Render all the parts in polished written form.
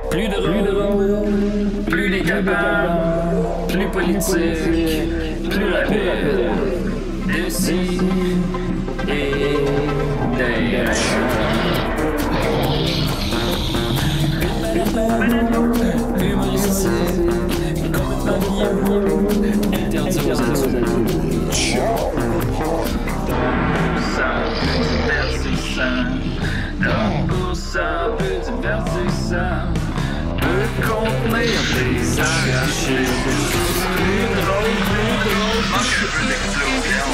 Plus drôle, plus décapable, plus politique, plus rapide. D'ici et d'ailleurs. Humoristique, complètement vieux, interdit aux adultes. Ça peut divertissant, peut contenir des arrachés. Plus drôle, manque un peu d'explosion.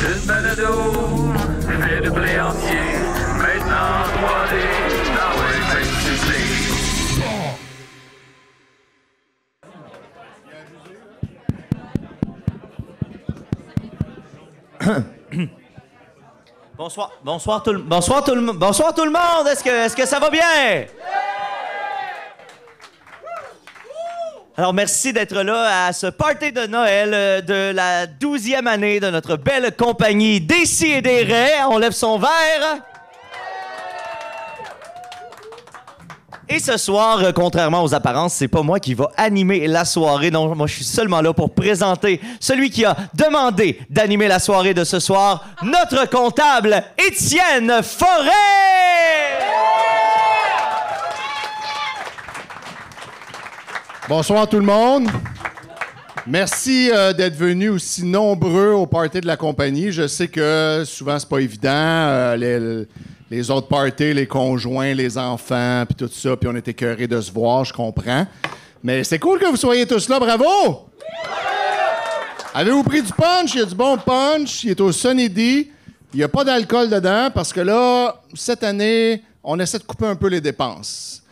Une balado, fait de blé entier, maintenant 3D, dans le même succès. Bonsoir tout le monde. Est-ce que ça va bien? Alors, merci d'être là à ce party de Noël de la 12e année de notre belle compagnie Décidérez. On lève son verre. Et ce soir, contrairement aux apparences, c'est pas moi qui va animer la soirée. Non, moi, je suis seulement là pour présenter celui qui a demandé d'animer la soirée de ce soir, notre comptable, Étienne Forêt! Bonsoir tout le monde. Merci d'être venus aussi nombreux au party de la compagnie. Je sais que souvent, c'est pas évident. Les autres parties, les conjoints, les enfants, puis tout ça, puis on était écœurés de se voir, je comprends. Mais c'est cool que vous soyez tous là, bravo! Avez-vous pris du punch? Il y a du bon punch, il est au Sunny D. Il n'y a pas d'alcool dedans, parce que là, cette année, on essaie de couper un peu les dépenses.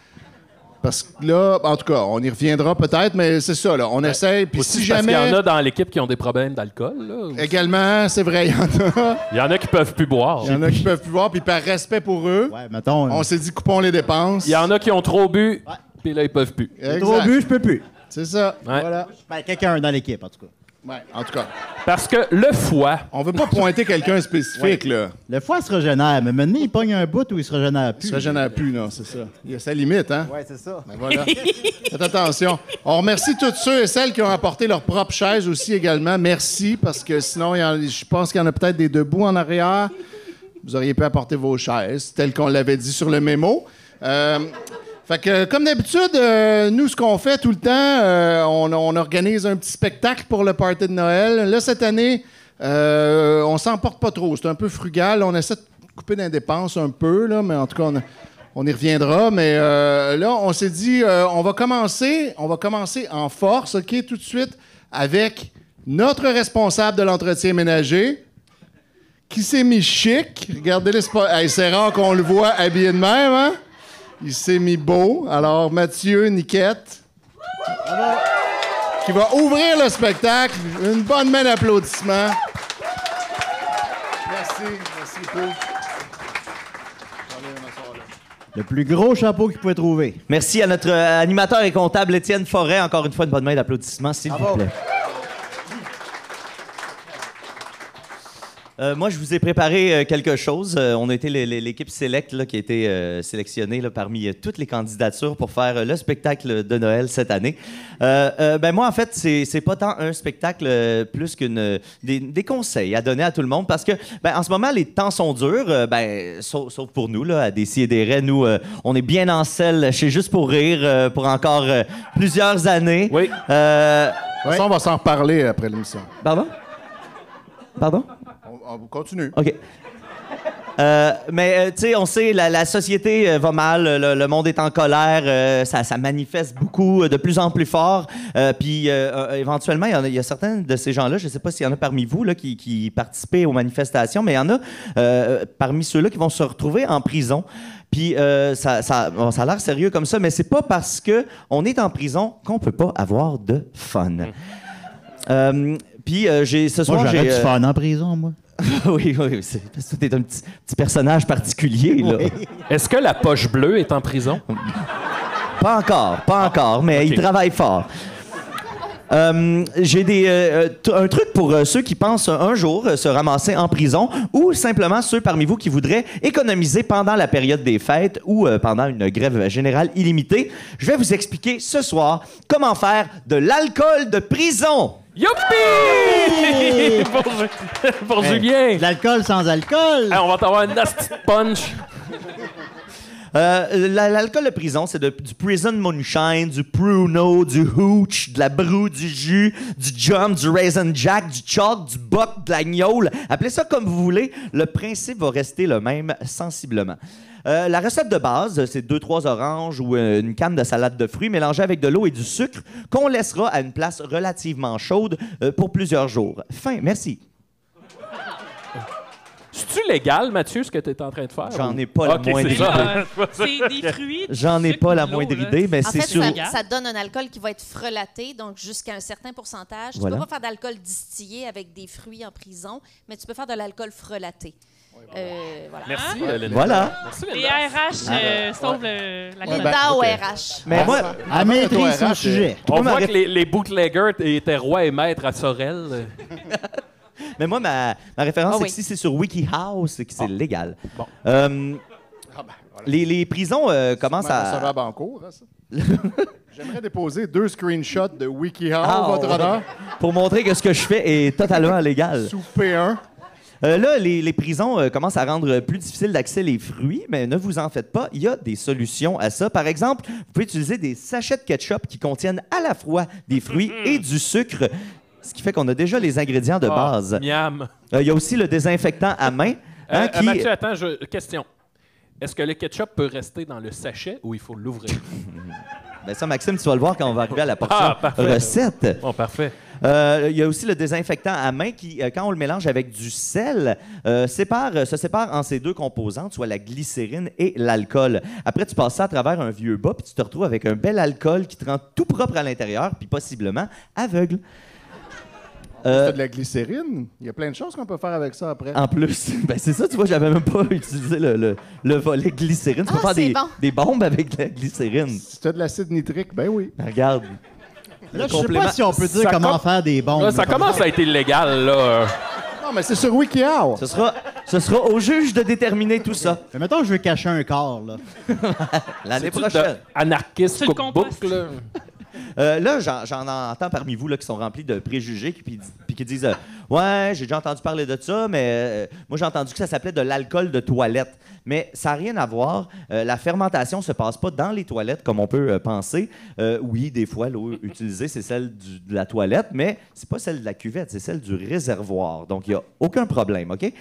Parce que là, en tout cas, on y reviendra peut-être, mais c'est ça, là, on essaie. Puis si jamais... Parce qu'il y en a dans l'équipe qui ont des problèmes d'alcool, là. Également, c'est vrai, il y en a. Il y en a qui peuvent plus boire. Il y en a qui peuvent plus boire, puis par respect pour eux, Ouais, mettons. on s'est dit coupons les dépenses. Il y en a qui ont trop bu, puis là, ils peuvent plus. Exact. Trop bu, je peux plus. C'est ça. Ouais. Voilà. Ben, quelqu'un dans l'équipe, en tout cas. Ouais, en tout cas, Parce que le foie, on veut pas pointer quelqu'un spécifique, là. Le foie se régénère, mais maintenant, il pogne un bout où il se régénère plus. Ça gêne plus, non, c'est ça. Il y a sa limite, hein? Ouais, c'est ça. Ben voilà. Faites attention. On remercie tous ceux et celles qui ont apporté leur propre chaise aussi également. Merci, parce que sinon, je pense qu'il y en a peut-être des debout en arrière. Vous auriez pu apporter vos chaises, tel qu'on l'avait dit sur le mémo. Fait que, comme d'habitude, nous, ce qu'on fait tout le temps, on organise un petit spectacle pour le party de Noël. Là, cette année, on s'en porte pas trop. C'est un peu frugal. On essaie de couper des dépenses un peu, là, mais en tout cas, on y reviendra. Mais là, on s'est dit, on va commencer en force, OK, tout de suite, avec notre responsable de l'entretien ménager, qui s'est mis chic. Regardez, c'est rare qu'on le voit habillé de même, hein? Il s'est mis beau. Alors, Mathieu Niquette, qui va ouvrir le spectacle. Une bonne main d'applaudissements. Merci beaucoup. Le plus gros chapeau qu'il pouvait trouver. Merci à notre animateur et comptable Étienne Forêt. Encore une fois, une bonne main d'applaudissements, s'il vous plaît. Moi, je vous ai préparé quelque chose. On a été l'équipe Select là, qui a été sélectionnée là, parmi toutes les candidatures pour faire le spectacle de Noël cette année. Ben moi, en fait, c'est pas tant un spectacle plus qu'une des conseils à donner à tout le monde parce que ben, en ce moment, les temps sont durs. Sauf pour nous, là, à Décidérez, nous, on est bien en selle chez Juste pour rire pour encore plusieurs années. Oui. De toute façon, on va s'en reparler après l'émission. Pardon? Pardon? On continue. OK. Mais, tu sais, on sait, la société va mal, le monde est en colère, ça manifeste beaucoup, de plus en plus fort. Puis, éventuellement, il y a certains de ces gens-là, je ne sais pas s'il y en a parmi vous là, qui participaient aux manifestations, mais il y en a parmi ceux-là qui vont se retrouver en prison. Puis, ça a l'air sérieux comme ça, mais c'est pas parce qu'on est en prison qu'on peut pas avoir de fun. Puis, ce soir, Moi, j'aurais du fun en prison, moi. oui, c'est parce que t'es un petit personnage particulier, là. Oui. est-ce que la poche bleue est en prison? Pas encore, mais OK. il travaille fort. J'ai un truc pour ceux qui pensent un jour se ramasser en prison ou simplement ceux parmi vous qui voudraient économiser pendant la période des fêtes ou pendant une grève générale illimitée. Je vais vous expliquer ce soir comment faire de l'alcool de prison. Youpi! pour Julien. De l'alcool sans alcool. Hey, on va t'avoir une nasty punch. L'alcool de prison, c'est du prison moonshine, du pruno, du hooch, de la broue, du jus, du jam, du raisin jack, du chalk, du buck, de la gnôle. Appelez ça comme vous voulez. Le principe va rester le même sensiblement. La recette de base, c'est 2-3 oranges ou une canne de salade de fruits mélangée avec de l'eau et du sucre qu'on laissera à une place relativement chaude pour plusieurs jours. Fin, merci. C'est-tu légal, Mathieu, ce que tu es en train de faire? J'en ai pas la moindre idée. C'est des fruits. J'en ai pas la moindre idée, mais En c'est fait, sûr. ça donne un alcool qui va être frelaté, donc jusqu'à un certain pourcentage. Voilà. Tu peux pas faire d'alcool distillé avec des fruits en prison, mais tu peux faire de l'alcool frelaté. Voilà. Merci, Linda. Voilà. Merci, Les Linda. RH sauvent la Linda au RH. Mais moi, Elle maîtrise son sujet. On Moi, voit ma que les bootleggers étaient rois et maîtres à Sorel. Mais moi, ma référence, Ah c'est oui. que si c'est sur WikiHow, c'est que c'est légal. Bon. Voilà. Les prisons commencent Ça va à... à Bancourt, hein, ça? J'aimerais déposer 2 screenshots de WikiHow, Ah, votre ouais. honneur, Pour montrer que ce que je fais est totalement légal. sous P1. Là, les prisons commencent à rendre plus difficile d'accès les fruits, mais ne vous en faites pas, il y a des solutions à ça. Par exemple, vous pouvez utiliser des sachets de ketchup qui contiennent à la fois des fruits et du sucre, ce qui fait qu'on a déjà les ingrédients de base. Miam. Il y a aussi le désinfectant à main. hein, qui... Mathieu, attends, question. Est-ce que le ketchup peut rester dans le sachet ou il faut l'ouvrir? Ben ça, Maxime, tu vas le voir quand on va arriver à la portion parfait. recette. Bon, parfait. Il y a aussi le désinfectant à main qui, quand on le mélange avec du sel, se sépare en ces deux composantes, soit la glycérine et l'alcool. Après, tu passes ça à travers un vieux bas, puis tu te retrouves avec un bel alcool qui te rend tout propre à l'intérieur, puis possiblement aveugle. C'est de la glycérine. Il y a plein de choses qu'on peut faire avec ça après. En plus, ben c'est ça, tu vois, j'avais même pas utilisé le volet glycérine. Tu peux faire c'est bon. des bombes avec de la glycérine. Si tu as de l'acide nitrique, ben oui. Regarde. Là, Le je sais complément- pas si on peut dire Ça comment faire des bombes. Là, ça commence à être illégal, là. Non, mais c'est sur WikiHow. Ce sera au juge de déterminer tout ça Mais mettons que je veux cacher un corps, là. l'année C'est-tu prochaine. de Anarchiste Sur le cookbook, compost. là. Là, j'en entends parmi vous là, qui sont remplis de préjugés puis qui disent ouais, j'ai déjà entendu parler de ça, mais moi j'ai entendu que ça s'appelait de l'alcool de toilette. Mais ça n'a rien à voir. La fermentation ne se passe pas dans les toilettes comme on peut penser. Oui, des fois, l'eau utilisée, c'est celle de la toilette, mais c'est pas celle de la cuvette, c'est celle du réservoir. Donc, il n'y a aucun problème, OK?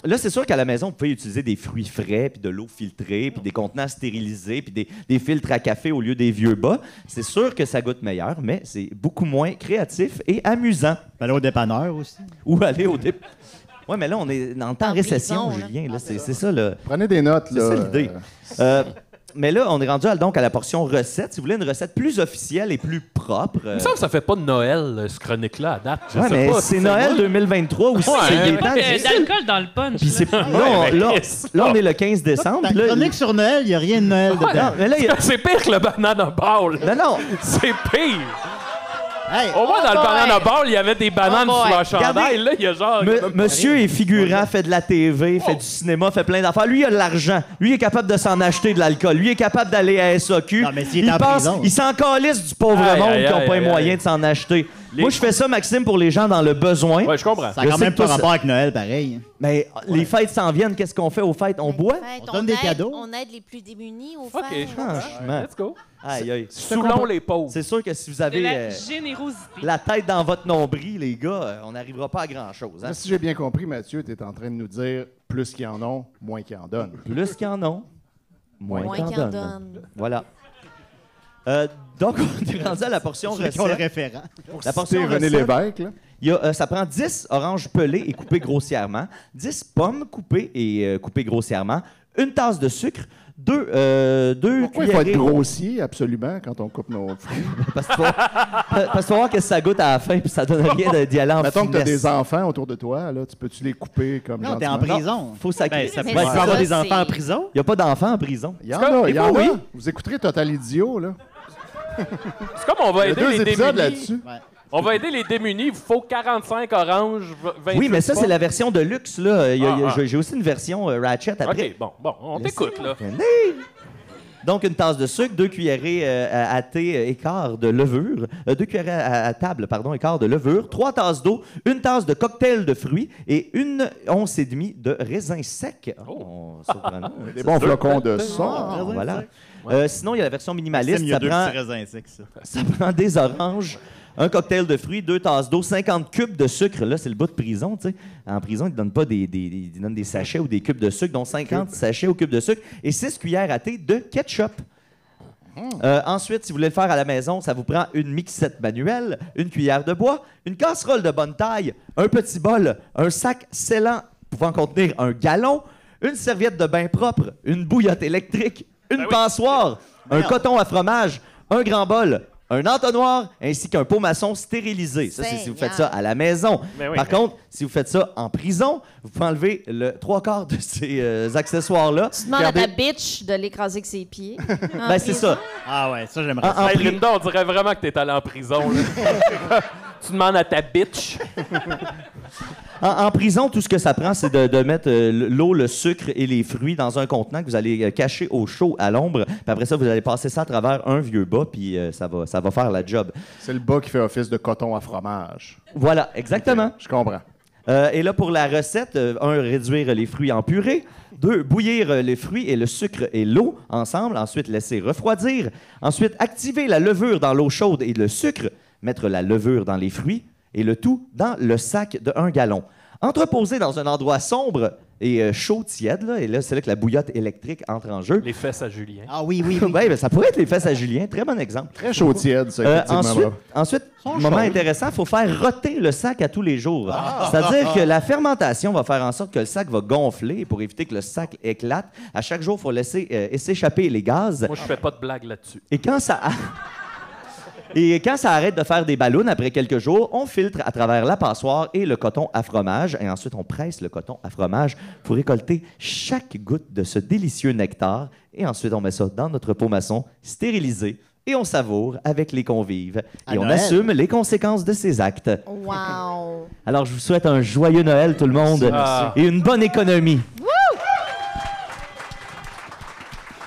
Là, c'est sûr qu'à la maison, vous pouvez utiliser des fruits frais, puis de l'eau filtrée, puis des contenants stérilisés, puis des filtres à café au lieu des vieux bas. C'est sûr que ça goûte meilleur, mais c'est beaucoup moins créatif et amusant. Aller au dépanneur aussi. Ou aller au dép... Oui, mais là, on est en temps En récession, prison, là. Julien. Là, c'est ça, là. Prenez des notes, C'est là. ça l'idée. Mais là, on est rendu donc à la portion recette. Si vous voulez une recette plus officielle et plus propre. Il me semble que ça fait pas de Noël, ce chronique-là, à date. Je Ouais, sais mais pas c'est si Noël moi. 2023 aussi. Ouais, c'est des ouais. temps difficiles. D'alcool dans le punch. Puis c'est là. là, on est le 15 décembre. Ta puis là, chronique sur Noël, il n'y a rien de Noël dedans. non, mais là, il y a- C'est pire que le banana ball. non. C'est pire. Hey, Au moins, dans le banana ball, il y avait des bananes Oh sur boy. leur chandail. Regardez. Là, il y a genre... Monsieur est figurant, fait de la TV, fait du cinéma, fait plein d'affaires. Lui, il a de l'argent. Lui, il est capable de s'en acheter de l'alcool. Lui, il est capable d'aller à SAQ. Non, mais s'il est en prison. Il s'en calisse du pauvre Aïe, monde aïe, qui n'ont aïe, pas les aïe, moyens aïe. de s'en acheter. Les- Moi, je fais ça, Maxime, pour les gens dans le besoin. Ouais, je comprends. ça a je quand sais même que pas toi, rapport avec Noël, pareil. Mais les fêtes s'en viennent. Qu'est-ce qu'on fait aux fêtes? On boit? Fête, On donne des cadeaux. On aide les plus démunis aux OK, fêtes. je comprends. Franchement. Let's go. Aïe, aïe. Soulons les pauvres. C'est sûr que si vous De avez la générosité. la tête dans votre nombril, les gars, on n'arrivera pas à grand-chose. hein. Là, si j'ai bien compris, Mathieu, tu es en train de nous dire plus qu'ils en ont, moins qu'ils en donnent. Plus qu'ils en ont, moins Moins qu'ils en qu'ils en donnent. donnent. Voilà. Donc, on est rendu à la portion Ceux qui ont le recette. référent. La portion C'est René recette, Lévesque, là. il y a, ça prend 10 oranges pelées et coupées grossièrement, 10 pommes coupées et coupées grossièrement, une tasse de sucre, deux Pourquoi il faut être cuillerées... grossier, absolument, quand on coupe nos fruits? Parce qu'il faut voir que ça goûte à la fin puis ça donne rien d'y aller en Mettons que tu as finesse. des enfants autour de toi, là, tu peux-tu les couper comme Non, t'es en gentiment? prison. Faut sacrer. Ben, ça Mais peut c'est avoir ça, des c'est- enfants en prison. Il n'y a pas d'enfants en prison. Il y en a, il y en oui. a. Vous écouterez Total Idiot, là. C'est comme on va Il y a aider 2 les épisodes démunis. là-dessus. On va aider les démunis. Il faut 45 oranges, 28 Oui, mais ça, c'est pommes. la version de luxe, là. Ah. J'ai aussi une version Ratchet après. OK, bon, on t'écoute, là. Donc, une tasse de sucre, 2 cuillerées à thé et quart de levure, 2 cuillerées à table, pardon, et quart de levure, 3 tasses d'eau, 1 tasse de cocktail de fruits et 1 once et demie de raisin sec. Oh, surprenant. Des bons flocons de Ah, son. voilà. Sinon, il y a la version C'est minimaliste. mieux Ça 2 prend, petits raisins secs, ça. ça prend des oranges, un cocktail de fruits, 2 tasses d'eau, 50 cubes de sucre. Là, c'est le bout de prison, tu sais. En prison, ils ne donnent pas ils donnent des sachets ou des cubes de sucre, donc 50 sachets ou cubes de sucre et 6 cuillères à thé de ketchup. Ensuite, si vous voulez le faire à la maison, ça vous prend une mixette manuelle, une cuillère de bois, une casserole de bonne taille, un petit bol, un sac scellant pouvant contenir un gallon, une serviette de bain propre, une bouillotte électrique, une passoire, un coton à fromage, un grand bol, un entonnoir ainsi qu'un pot maçon stérilisé. Ça, c'est si vous faites ça à la maison. Mais oui, Par mais- contre, si vous faites ça en prison, vous pouvez enlever le 3/4 de ces accessoires-là. Tu demandes à ta bitch de l'écraser avec ses pieds. Ben, c'est ça. Ah ouais, ça, j'aimerais En- ça. en Hey, pri- Linda, on dirait vraiment que t'es allé en prison, là. Tu demandes à ta bitch. En prison, tout ce que ça prend, c'est de mettre l'eau, le sucre et les fruits dans un contenant que vous allez cacher au chaud, à l'ombre. Puis après ça, vous allez passer ça à travers un vieux bas, puis ça va faire la job. C'est le bas qui fait office de coton à fromage. Voilà, exactement. Je comprends. Et là, pour la recette, 1, réduire les fruits en purée. 2, bouillir les fruits et le sucre et l'eau ensemble. Ensuite, laisser refroidir. Ensuite, activer la levure dans l'eau chaude et le sucre. Mettre la levure dans les fruits et le tout dans le sac de 1 gallon. Entreposer dans un endroit sombre et chaud, tiède. Là, et là, c'est là que la bouillotte électrique entre en jeu. Les fesses à Julien. Ah oui, oui, oui. Ouais, ben, ça pourrait être les fesses à Julien. Très bon exemple. Très chaud tiède, ça, effectivement. Ensuite, moment intéressant, il faut faire roter le sac à tous les jours. C'est-à-dire que la fermentation va faire en sorte que le sac va gonfler pour éviter que le sac éclate. À chaque jour, il faut laisser s'échapper les gaz. Moi, je fais pas de blague là-dessus. Et quand ça... Et quand ça arrête de faire des ballons après quelques jours, on filtre à travers la passoire et le coton à fromage. Et ensuite, on presse le coton à fromage pour récolter chaque goutte de ce délicieux nectar. Et ensuite, on met ça dans notre pot maçon stérilisé et on savoure avec les convives. À Et on Noël. assume les conséquences de ces actes. Wow! Alors, je vous souhaite un joyeux Noël, tout le monde, Merci. et une bonne économie.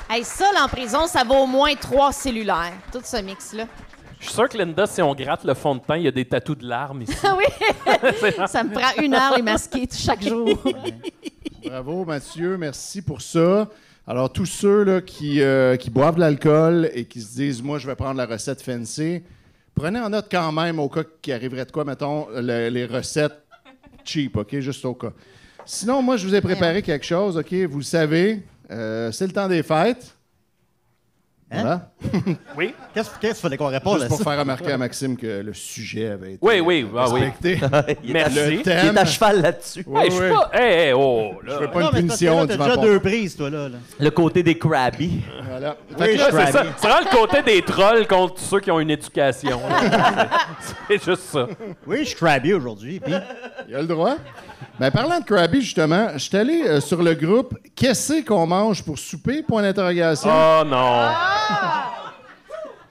Hey, ça, là, en prison, ça vaut au moins 3 cellulaires. Tout ce mix-là. Je suis sûr que Linda, si on gratte le fond de teint, il y a des tatous de larmes ici. Ah oui! Ça me prend 1 heure les masquer chaque jour. Bravo, Mathieu. Merci pour ça. Alors, tous ceux là, qui boivent de l'alcool et qui se disent « Moi, je vais prendre la recette fancy », prenez en note quand même, au cas qu'il arriverait de quoi, mettons, les recettes cheap, OK? Juste au cas. Sinon, moi, je vous ai préparé quelque chose, OK? Vous le savez, c'est le temps des fêtes. Hein? Voilà. Oui? Qu'est-ce qu'il fallait qu'on réponde Juste à pour ça? faire remarquer à Maxime que le sujet avait été Oui, ah oui. respecté. Merci. Le Il est thème. à cheval là-dessus. Oui, Hey, je suis oui. pas... Hey, oh, là. Je veux pas Non, une mais punition t'as du déjà vent. 2 prises, toi, là. Le côté des crabby. Voilà. Oui, Fait que Là, là, c'est ça. C'est vraiment le côté des trolls contre ceux qui ont une éducation. C'est juste ça. Oui, je suis crabby aujourd'hui. Puis, il a le droit. Ben, parlant de Krabby, justement, je suis allé sur le groupe « Qu'est-ce qu'on mange pour souper? » Point d'interrogation. Oh non.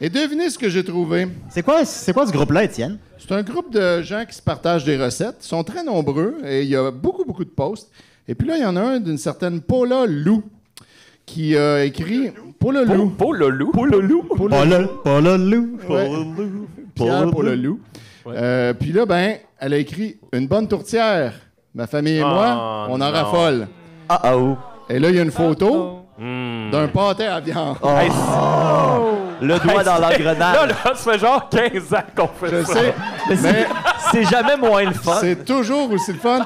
Et devinez ce que j'ai trouvé. c'est quoi ce groupe-là, Étienne? C'est un groupe de gens qui se partagent des recettes. Ils sont très nombreux et il y a beaucoup de posts. Et puis là, il y en a un d'une certaine Paula Lou qui a écrit... Paula Lou. Pour le loup. Pas le loup. Ouais. Pierre Paula Lou. Puis là, ben, elle a écrit « Une bonne tourtière. Ma famille et moi, on en non. raffole. » Uh-oh. Et là, il y a une photo Hmm. d'un pâté à viande. Hey, Le doigt dans là, l'engrenage. là, ça fait genre 15 ans qu'on fait Je ça. sais, mais C'est jamais moins le fun. c'est toujours aussi le fun.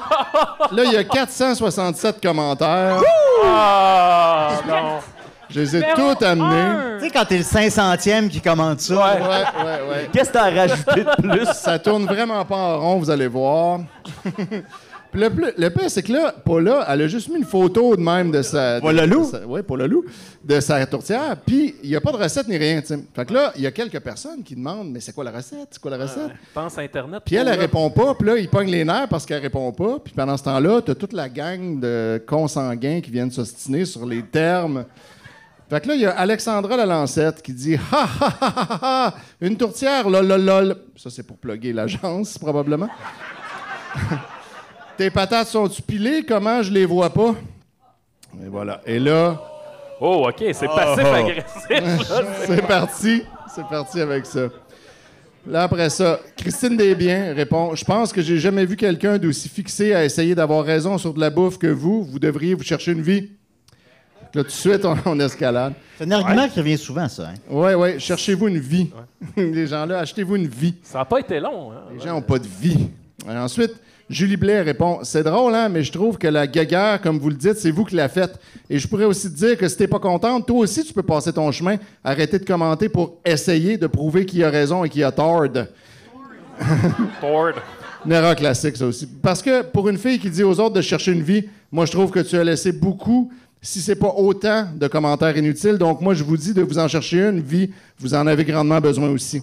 Là, il y a 467 commentaires. Ah, non. Je les ai tous amenés. Tu sais, quand t'es le 500e qui commente ça. Ouais. Qu'est-ce que t'as rajouté de plus? Ça tourne vraiment pas en rond, vous allez voir. Puis le pire, c'est que là, Paula, elle a juste mis une photo de même de sa... Paula Lou? Oui, Paula Lou, de sa tourtière. Puis il n'y a pas de recette ni rien, tu sais. Fait que là, il y a quelques personnes qui demandent « Mais c'est quoi la recette? C'est quoi la recette? Pense à Internet. Puis elle là. répond pas. Puis là, il pogne les nerfs parce qu'elle répond pas. Puis pendant ce temps-là, t'as toute la gang de consanguins qui viennent s'ostiner sur les termes. Fait que là, il y a Alexandra Lalancette qui dit « Ha, ha, ha, ha, ha, une tourtière, lol, lol, lol. » Ça, c'est pour plugger l'agence, probablement. « Tes patates sont-tu pilées? Comment je les vois pas? » Et voilà. Et là... Oh, OK, c'est passif-agressif. là. C'est parti. C'est parti avec ça. Là, après ça, Christine Desbiens répond « Je pense que j'ai jamais vu quelqu'un d'aussi fixé à essayer d'avoir raison sur de la bouffe que vous. Vous devriez vous chercher une vie. » Là, tout de suite, on escalade. C'est un argument qui revient souvent, ça. Hein? Oui. Cherchez-vous une vie. Les gens-là, achetez-vous une vie. Ça n'a pas été long. Hein? Les gens n'ont pas de vie. Et ensuite, Julie Blais répond « C'est drôle, hein, mais je trouve que la guéguerre, comme vous le dites, c'est vous qui la faites. Et je pourrais aussi te dire que si t'es pas contente, toi aussi, tu peux passer ton chemin. Arrêtez de commenter pour essayer de prouver qui a raison et qui a tort. » Ford. Une erreur classique, ça aussi. Parce que pour une fille qui dit aux autres de chercher une vie, moi, je trouve que tu as laissé beaucoup, si c'est pas autant, de commentaires inutiles. Donc, moi, je vous dis de vous en chercher une vie. Vous en avez grandement besoin aussi.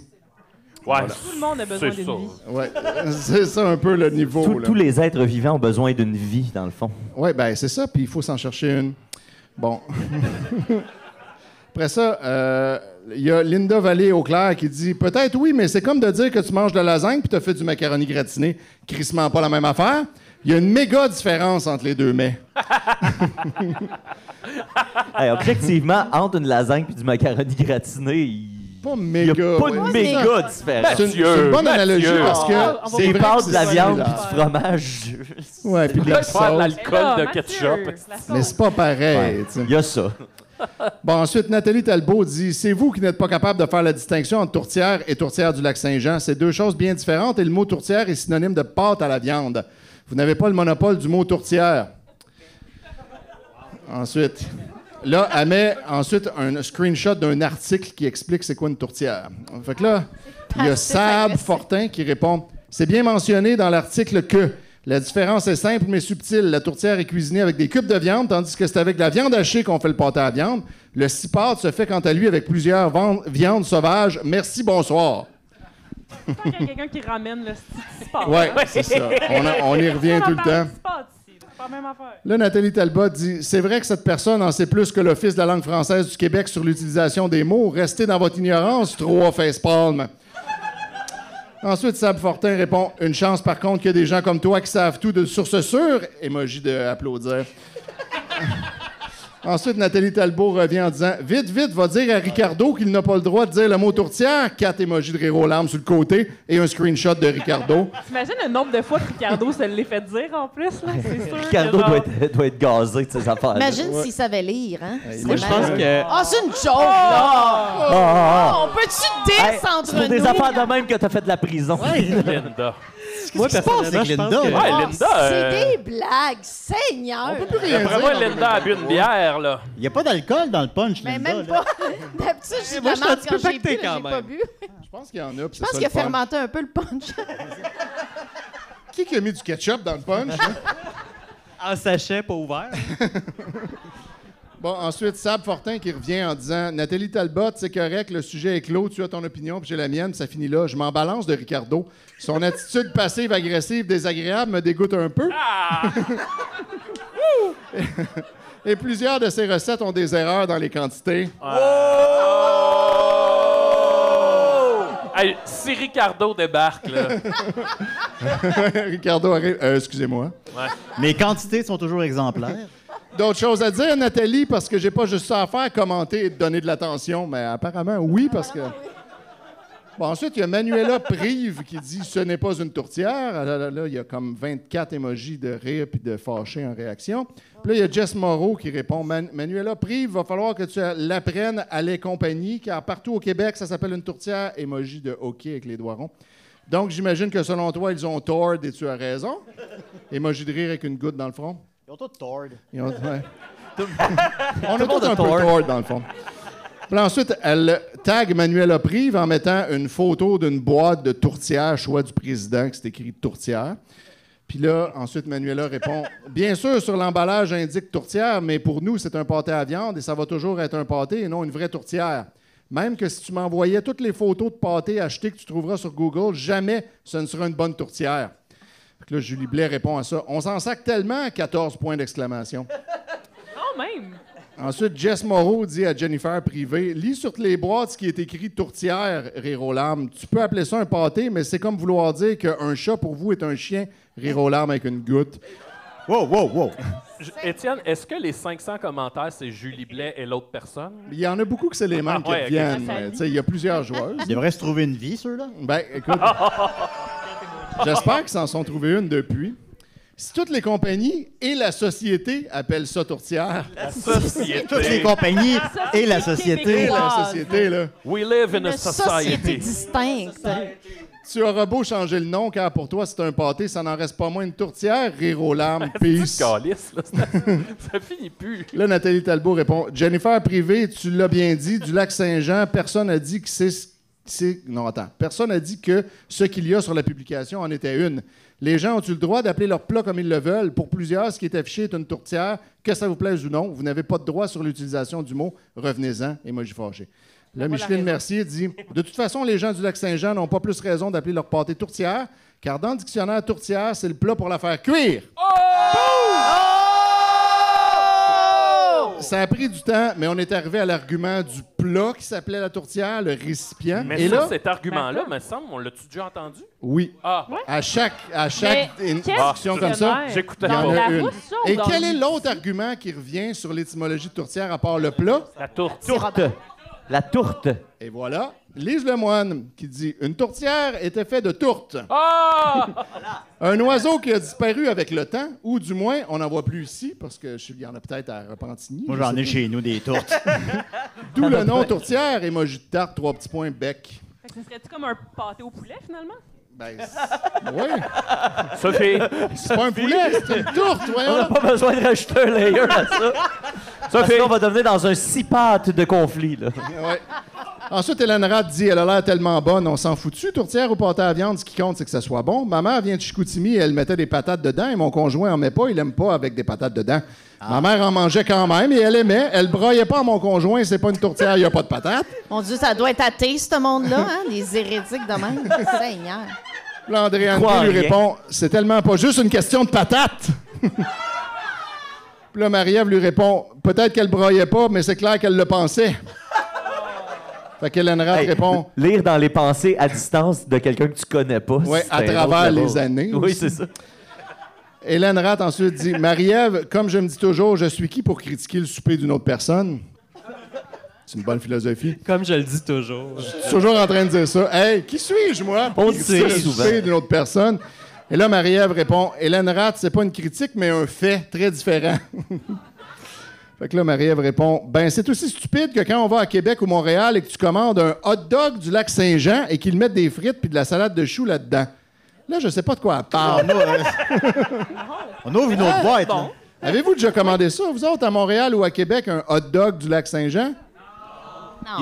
Ouais, Tout le monde a besoin c'est d'une ça. vie. Ouais, c'est ça un peu le niveau. Là. Tous les êtres vivants ont besoin d'une vie, dans le fond. Oui, ben c'est ça, puis il faut s'en chercher une. Bon. Après ça, il y a Linda Vallée-Auclair qui dit « Peut-être oui, mais c'est comme de dire que tu manges de la lasagne puis tu as fait du macaroni gratiné. Crissement pas la même affaire. Il y a une méga différence entre les deux mets. Hey, objectivement, entre une lasagne et du macaroni gratiné, Pas il n'y méga. a pas de ouais. méga différence. C'est une bonne analogie Mathieu. parce que on va c'est Des vrai pâtes, que de la c'est viande similaire. et du fromage. Ouais, puis de Là, la il faut faire de sauce. l'alcool de ketchup. Mais c'est pas pareil, tu sais. Il y a ça. Bon, ensuite, Nathalie Talbot dit « C'est vous qui n'êtes pas capable de faire la distinction entre tourtière et tourtière du Lac-Saint-Jean. C'est deux choses bien différentes et le mot tourtière est synonyme de pâte à la viande. Vous n'avez pas le monopole du mot tourtière. » Ensuite, là, elle met ensuite un screenshot d'un article qui explique c'est quoi une tourtière. Fait que là, il y a Sab Fortin qui répond « C'est bien mentionné dans l'article que la différence est simple mais subtile. La tourtière est cuisinée avec des cubes de viande, tandis que c'est avec de la viande hachée qu'on fait le pâté à viande. Le six-pâtes se fait quant à lui avec plusieurs viandes sauvages. Merci, bonsoir. » Tant qu'il y a quelqu'un qui ramène le sport. Ouais, c'est ça. On y revient tout le temps. C'est pas la même affaire. Là, Nathalie Talbot dit « C'est vrai que cette personne en sait plus que l'Office de la langue française du Québec sur l'utilisation des mots. Restez dans votre ignorance, 3 facepalm. » Ensuite, Sab Fortin répond « Une chance, par contre, qu'il y a des gens comme toi qui savent tout de source sûre. » Émoji d'applaudir. Ensuite, Nathalie Talbot revient en disant « Vite, vite, va dire à Ricardo qu'il n'a pas le droit de dire le mot tourtière. » 4 émojis de rire aux larmes sur le côté et un screenshot de Ricardo. T'imagines le nombre de fois que Ricardo se l'est fait dire en plus, là? C'est sûr. Ricardo que genre- doit être gazé de ces affaires. Imagine s'il savait lire, hein? Moi, Je pense que. Ah, c'est une joke, là! On peut-tu Hey, descendre c'est pour des nous? affaires de même que t'as fait de la prison. Linda. Moi, personnellement, je pense que. Ouais, Linda. C'est des blagues, Seigneur! D'après moi, Linda a bu une bière, là. Il n'y a pas d'alcool dans le punch, Mais Linda, même là. pas. D'habitude, j'ai de Moi, la je suis un marde petit quand peu j'ai pacté bu, là, quand j'ai pas même. bu. Je pense qu'il y en a. puis Je c'est pense ça, qu'il a le fun. fermenté un peu le punch. Qui a mis du ketchup dans le punch? En sachet, pas ouvert. Bon, ensuite, Sab Fortin qui revient en disant « Nathalie Talbot, c'est correct, le sujet est clos, tu as ton opinion, puis j'ai la mienne, puis ça finit là. Je m'en balance de Ricardo. Son attitude passive-agressive désagréable me dégoûte un peu. Et plusieurs de ses recettes ont des erreurs dans les quantités. Hey, si Ricardo débarque, là. Ricardo arrive. Excusez-moi. Mes quantités sont toujours exemplaires. D'autres choses à dire, Nathalie, parce que j'ai pas juste ça à faire, commenter et te donner de l'attention, mais apparemment, oui, parce que... Bon, ensuite, il y a Manuela Prive qui dit « Ce n'est pas une tourtière ». Là, il y a comme 24 émojis de rire puis de fâché en réaction. Puis là, il y a Jess Moreau qui répond « Manuela Prive, va falloir que tu l'apprennes à les compagnies, car partout au Québec, ça s'appelle une tourtière ». Émoji de OK avec les doigts ronds. Donc, j'imagine que selon toi, ils ont tort et tu as raison. Émoji de rire avec une goutte dans le front. Ils ont tous tort. Ils ont- ouais. On a tous un peu tort, dans le fond. Puis ensuite, elle tag Manuela Prive en mettant une photo d'une boîte de tourtière, choix du président, qui c'est écrit tourtière. Puis là, ensuite, Manuela répond « Bien sûr, sur l'emballage indique tourtière, mais pour nous, c'est un pâté à viande et ça va toujours être un pâté et non une vraie tourtière. Même que si tu m'envoyais toutes les photos de pâté achetés que tu trouveras sur Google, jamais ce ne sera une bonne tourtière. » Puis là, Julie Blais répond à ça « On s'en sac tellement, 14 points d'exclamation. » Quand même! Ensuite, Jess Moreau dit à Jennifer Privé, lis sur les boîtes ce qui est écrit tourtière, rire aux larmes. Tu peux appeler ça un pâté, mais c'est comme vouloir dire qu'un chat pour vous est un chien, rire aux larmes avec une goutte. Wow. Étienne, est-ce que les 500 commentaires, c'est Julie Blais et l'autre personne? Il y en a beaucoup que c'est les mêmes qui ouais, ok. reviennent. Tu sais, il y a plusieurs joueuses. Ils devraient se trouver une vie, ceux-là. Ben, écoute, j'espère qu'ils s'en sont trouvés une depuis. Si toutes les compagnies et la société appellent ça tourtière, La société. Toutes les compagnies et la société. et la société, là, We live in a Une société society. distincte. tu auras beau changer le nom, car pour toi, c'est un pâté, ça n'en reste pas moins une tourtière, rire aux larmes, peace. Calice, là, ça finit plus. Là, Nathalie Talbot répond, Jennifer Privé, tu l'as bien dit, du lac Saint-Jean, personne n'a dit que personne n'a dit que ce qu'il y a sur la publication en était une. Les gens ont-ils le droit d'appeler leur plat comme ils le veulent? Pour plusieurs, ce qui est affiché est une tourtière. Que ça vous plaise ou non, vous n'avez pas de droit sur l'utilisation du mot. Revenez-en, emoji fâché. Là, Micheline Mercier dit « De toute façon, les gens du lac Saint-Jean n'ont pas plus raison d'appeler leur pâté tourtière, car dans le dictionnaire, tourtière, c'est le plat pour la faire cuire. Ça a pris du temps, mais on est arrivé à l'argument du plat qui s'appelait la tourtière, le récipient. Mais Et ça, là, cet argument-là, me semble, on l'a-tu déjà entendu? oui, Ah, à chaque Mais discussion quel comme ça, dictionnaire? j'écoutais il y en Dans a la une. rousse, ça, ou Et dans quel le- est l'autre argument qui revient sur l'étymologie de tourtière à part le plat? la tourte. Tourte. La tourte. Et voilà, Lise Lemoine qui dit « Une tourtière était faite de tourte. Ah! Un oiseau qui a disparu avec le temps, ou du moins, on n'en voit plus ici, parce qu'il y en a peut-être à Repentigny. Moi, je j'en sais ai pas. chez nous des tourtes. D'où le nom tourtière, émoji de tarte, 3 petits points, bec. Fait que ce serait-tu comme un pâté au poulet, finalement? Ben, oui, Sophie, c'est pas un poulet, c'est une tourte, On voyons. n'a pas besoin de rajouter un layer à ça. Parce Sophie. qu'on va devenir dans un six-pattes de conflit. Là. Ouais. Ensuite, Hélène Ratt dit « Elle a l'air tellement bonne, on s'en fout-tu? Tourtière ou pâté à viande, ce qui compte, c'est que ça soit bon. Ma mère vient de Chicoutimi et elle mettait des patates dedans, et mon conjoint en met pas, il aime pas avec des patates dedans. Ma mère en mangeait quand même, et elle aimait. Elle broyait pas à mon conjoint, c'est pas une tourtière, il y a pas de patates. Mon Dieu, ça doit être athée, ce monde-là, hein? Les hérétiques de même. Seigneur. Puis là, André Crois en André lui rien. répond « C'est tellement pas juste une question de patates. » Puis là, Marie-Ève lui répond « Peut-être qu'elle broyait pas, mais c'est clair qu'elle le pensait. » Fait qu'Hélène Ratt Hey, répond lire dans les pensées à distance de quelqu'un que tu connais pas. Ouais, c'est à un autre travers level. les années Oui, aussi. c'est ça. Hélène Ratt ensuite dit « Marie-Ève, comme je me dis toujours, je suis qui pour critiquer le souper d'une autre personne? » C'est une bonne philosophie. Comme je le dis toujours. Je suis toujours en train de dire ça. Hey, qui suis-je, moi? On pour le critiquer sait le souvent. souper d'une autre personne. Et là, Marie-Ève répond « Hélène Ratt, c'est pas une critique, mais un fait très différent. » Fait que là, Marie-Ève répond « Ben, c'est aussi stupide que quand on va à Québec ou Montréal et que tu commandes un hot dog du lac Saint-Jean et qu'ils mettent des frites puis de la salade de choux là-dedans. » Là, je sais pas de quoi elle parle. On ouvre une autre boîte. là. Avez-vous déjà commandé ça, vous autres, à Montréal ou à Québec, un hot dog du lac Saint-Jean?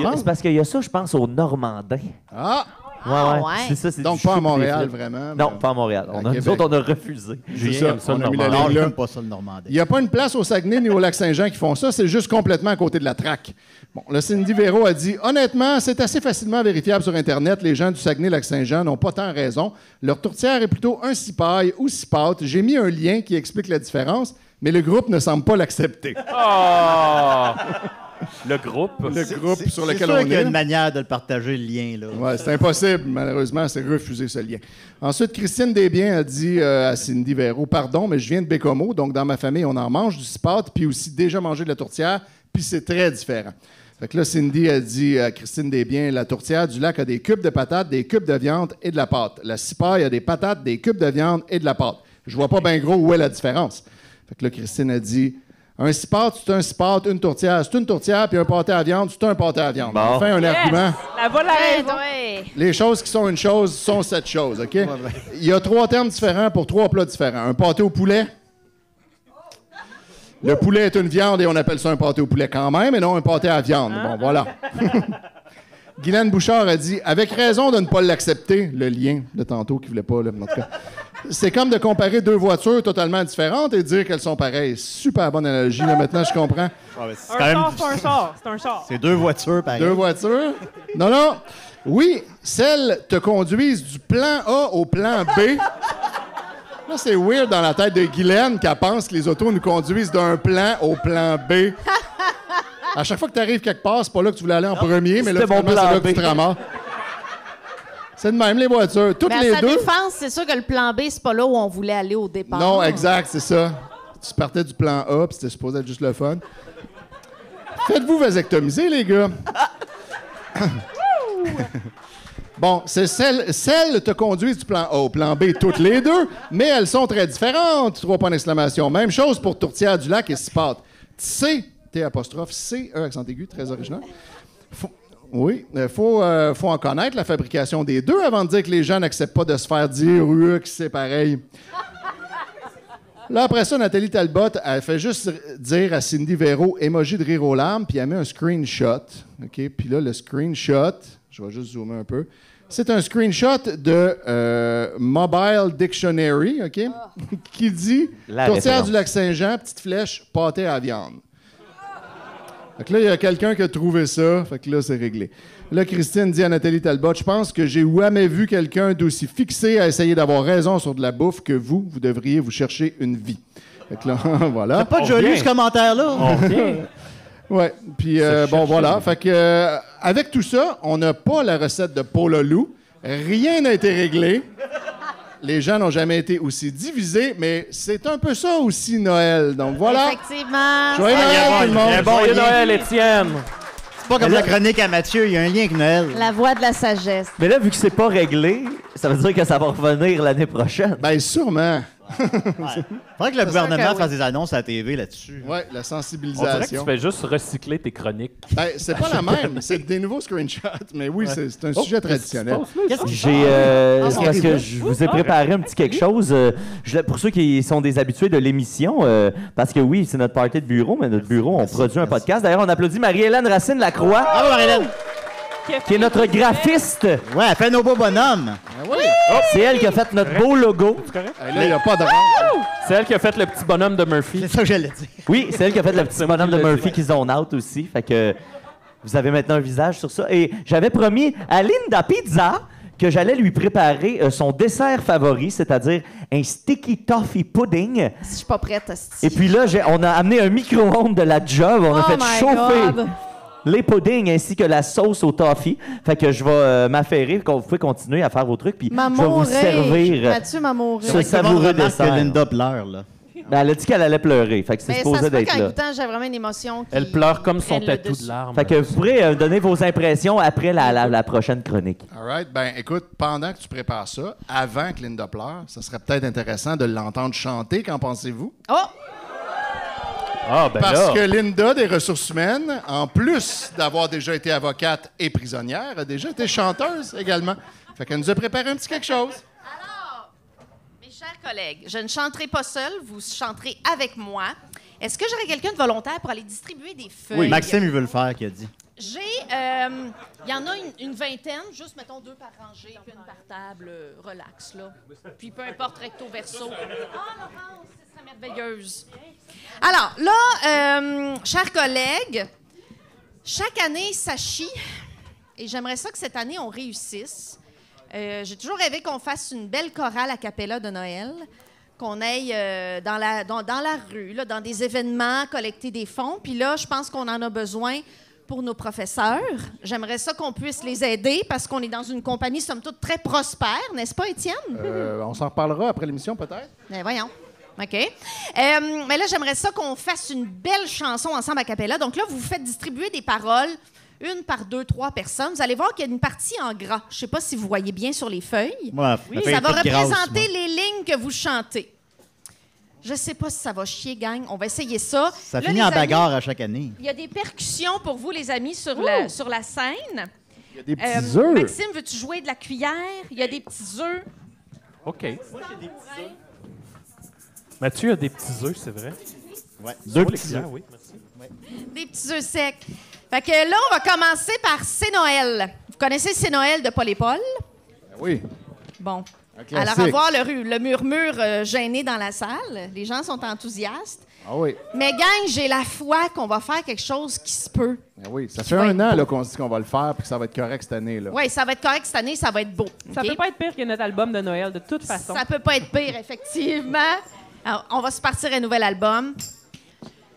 Non. C'est parce qu'il y a ça, je pense, au Normandin. Ah! Ah, ouais. C'est ça, c'est Donc du pas à chou pis des Montréal, frites. vraiment. Non, mais- pas à Montréal. À Nous Québec. autres, on a refusé. C'est ça, aime ça, on le a mis la Normandin. Non, ligne là. j'aime pas ça, le Normandais. Il n'y a pas une place au Saguenay ni au Lac-Saint-Jean qui font ça, c'est juste complètement à côté de la traque. Bon, le Cindy Véro a dit « Honnêtement, c'est assez facilement vérifiable sur Internet. Les gens du Saguenay-Lac-Saint-Jean n'ont pas tant raison. Leur tourtière est plutôt un cipaille ou cipâte. J'ai mis un lien qui explique la différence, mais le groupe ne semble pas l'accepter. Ah! Le groupe. Le groupe sur C'est lequel sûr on qu'il y a est. une manière de le partager, le lien. Là. Ouais, c'est impossible, malheureusement, c'est refusé ce lien. Ensuite, Christine Desbiens a dit à Cindy Véro, pardon, mais je viens de Bécomo, donc dans ma famille, on en mange du cipote, puis aussi déjà mangé de la tourtière, puis c'est très différent. Fait que là, Cindy a dit à Christine Desbiens, la tourtière du lac a des cubes de patates, des cubes de viande et de la pâte. La cipaille a des patates, des cubes de viande et de la pâte. Je vois pas bien gros où est la différence. Fait que là, Christine a dit, un cipote, c'est un cipote, une tourtière, c'est une tourtière, puis un pâté à viande, c'est un pâté à viande. Bon. Enfin, un argument. La voilà Ouais, raison. ouais. Les choses qui sont une chose sont cette chose, OK? Il y a 3 termes différents pour 3 plats différents. Un pâté au poulet. Le poulet est une viande et on appelle ça un pâté au poulet quand même, et non un pâté à viande. Bon, voilà. Guylaine Bouchard a dit, avec raison de ne pas l'accepter, le lien de tantôt qui voulait pas, là, en tout cas. C'est comme de comparer 2 voitures totalement différentes et dire qu'elles sont pareilles. Super bonne analogie, là, maintenant je comprends. C'est Un quand même- char, c'est un char. C'est un char. C'est 2 voitures, pareil. 2 voitures? Non, non. Oui, celles te conduisent du plan A au plan B. Là, c'est weird dans la tête de Guylaine qu'elle pense que les autos nous conduisent d'un plan au plan B. À chaque fois que tu arrives quelque part, c'est pas là que tu voulais aller en premier, mais là, C'était mon finalement, c'est plan là que tu B. te ramasses. C'est de même, les voitures. Toutes Mais à les sa deux. défense, c'est sûr que le plan B, c'est pas là où on voulait aller au départ. Non, exact, c'est ça. Tu partais du plan A, puis c'était supposé être juste le fun. Faites-vous vasectomiser, les gars. Bon, c'est celles te conduisent du plan A au plan B, toutes les deux, mais elles sont très différentes. 3 points d'exclamation. Même chose pour Tourtière du Lac et Cipat. T apostrophe C, E accent aigu, très original. Faut en connaître la fabrication des deux avant de dire que les gens n'acceptent pas de se faire dire que c'est pareil. Là, après ça, Nathalie Talbot, elle fait juste dire à Cindy Véro, emoji de rire aux larmes, puis elle met un screenshot. OK? Puis là, le screenshot, je vais juste zoomer un peu. C'est un screenshot de Mobile Dictionary, OK? Qui dit La Tourtière référence. du Lac-Saint-Jean, petite flèche, pâté à viande. Fait que là, il y a quelqu'un qui a trouvé ça. Fait que là, c'est réglé. Là, Christine dit à Nathalie Talbot, je pense que j'ai jamais vu quelqu'un d'aussi fixé à essayer d'avoir raison sur de la bouffe que vous. Vous devriez vous chercher une vie. Fait que là, voilà. Pas de joli, ce commentaire-là. Ouais. Puis, bon, voilà. Fait que, avec tout ça, on n'a pas la recette de Paul Loup. Rien n'a été réglé. Les gens n'ont jamais été aussi divisés, mais c'est un peu ça aussi, Noël. Donc, voilà. Effectivement. Joyeux Noël, tout le monde. Joyeux Noël, Étienne! C'est pas comme la chronique à Mathieu, il y a un lien avec Noël. La voix de la sagesse. Mais là, vu que c'est pas réglé, ça veut dire que ça va revenir l'année prochaine. Ben, sûrement. Faudrait que le gouvernement fasse des annonces à la TV là-dessus. Ouais, la On dirait que tu sensibilisation. fais juste recycler tes chroniques. Ben, c'est pas la même. C'est des nouveaux screenshots. Mais oui, c'est un sujet traditionnel. C'est parce que je vous ai préparé un petit quelque chose. Pour ceux qui sont des habitués de l'émission, parce que oui, c'est notre party de bureau, mais notre bureau, on produit un podcast. D'ailleurs, on applaudit Marie-Hélène Racine-Lacroix, Bravo, Marie-Hélène. qui est notre graphiste. Ouais, elle fait nos beaux bonhommes. C'est elle qui a fait notre beau logo. Hey, là, il n'y a pas de rang. C'est elle qui a fait le petit bonhomme de Murphy. C'est ça que j'allais dire. Oui, c'est elle qui a fait le petit bonhomme de Murphy qui zone out aussi. Fait que vous avez maintenant un visage sur ça. Et j'avais promis à Linda Pizza que j'allais lui préparer son dessert favori, c'est-à-dire un sticky toffee pudding. Si je suis pas prête, hostie. Et puis là, on a amené un micro-ondes de la job. On a Oh fait my chauffer God. les puddings ainsi que la sauce au toffee. Fait que je vais m'affairer. Vous pouvez continuer à faire vos trucs. Puis je vais vous servir Mathieu m'a mouru. ce savoureux dessert. Que Linda pleure, là. Ben, elle a dit qu'elle allait pleurer. Fait que c'est Mais ça supposé se peut d'être qu'en là. écoutant, j'ai vraiment une émotion qui Elle pleure comme son prenne le tatou dessus. de larmes. Fait que vous pourrez donner vos impressions après la prochaine chronique. All right. Ben, écoute, pendant que tu prépares ça, avant que Linda pleure, ça serait peut-être intéressant de l'entendre chanter. Qu'en pensez-vous? Oh! Ah, ben Parce là. que Linda, des ressources humaines, en plus d'avoir déjà été avocate et prisonnière, a déjà été chanteuse également. Fait qu'elle nous a préparé un petit quelque chose. Alors, mes chers collègues, je ne chanterai pas seule, vous chanterez avec moi. Est-ce que j'aurais quelqu'un de volontaire pour aller distribuer des feuilles? Oui, Maxime, il veut le faire, qui a dit. J'ai, il y en a une vingtaine, juste mettons 2 par rangée, puis une par table, relax, là. Puis peu importe, recto, verso. Ah, Laurence, ce serait merveilleuse. Alors, là, chers collègues, chaque année, ça chie. Et j'aimerais ça que cette année, on réussisse. J'ai toujours rêvé qu'on fasse une belle chorale a cappella de Noël, qu'on aille dans la rue, là, dans des événements, collecter des fonds. Puis là, je pense qu'on en a besoin pour nos professeurs. J'aimerais ça qu'on puisse les aider parce qu'on est dans une compagnie, somme toute, très prospère, n'est-ce pas, Étienne? On s'en reparlera après l'émission, peut-être? Ben voyons. OK. Mais là, j'aimerais ça qu'on fasse une belle chanson ensemble a cappella. Donc là, vous faites distribuer des paroles, une par 2, 3 personnes. Vous allez voir qu'il y a une partie en gras. Je ne sais pas si vous voyez bien sur les feuilles. Ouais, Ça va représenter les lignes que vous chantez. Je ne sais pas si ça va chier, gang. On va essayer ça. Ça Là, finit les en amis, bagarre à chaque année. Il y a des percussions pour vous, les amis, sur la scène. Il y a des petits œufs. Maxime, veux-tu jouer de la cuillère? Il y a des petits œufs. OK. Mathieu a des petits œufs, c'est vrai. Ouais. Deux petits œufs, oui. Merci. Des petits œufs secs. Fait que là, on va commencer par C'est Noël. Vous connaissez C'est Noël de Paul et Paul? Oui. Bon. Un classique. Alors, à voir le murmure gêné dans la salle. Les gens sont enthousiastes. Ah oui. Mais gang, j'ai la foi qu'on va faire quelque chose qui se peut. Ben oui. Ça Qui fait va un être an beau. là, qu'on se dit qu'on va le faire et que ça va être correct cette année. Là. Oui, ça va être correct cette année, ça va être beau. Ça OK? peut pas être pire que notre album de Noël, de toute façon. Ça peut pas être pire, effectivement. Alors, on va se partir un nouvel album.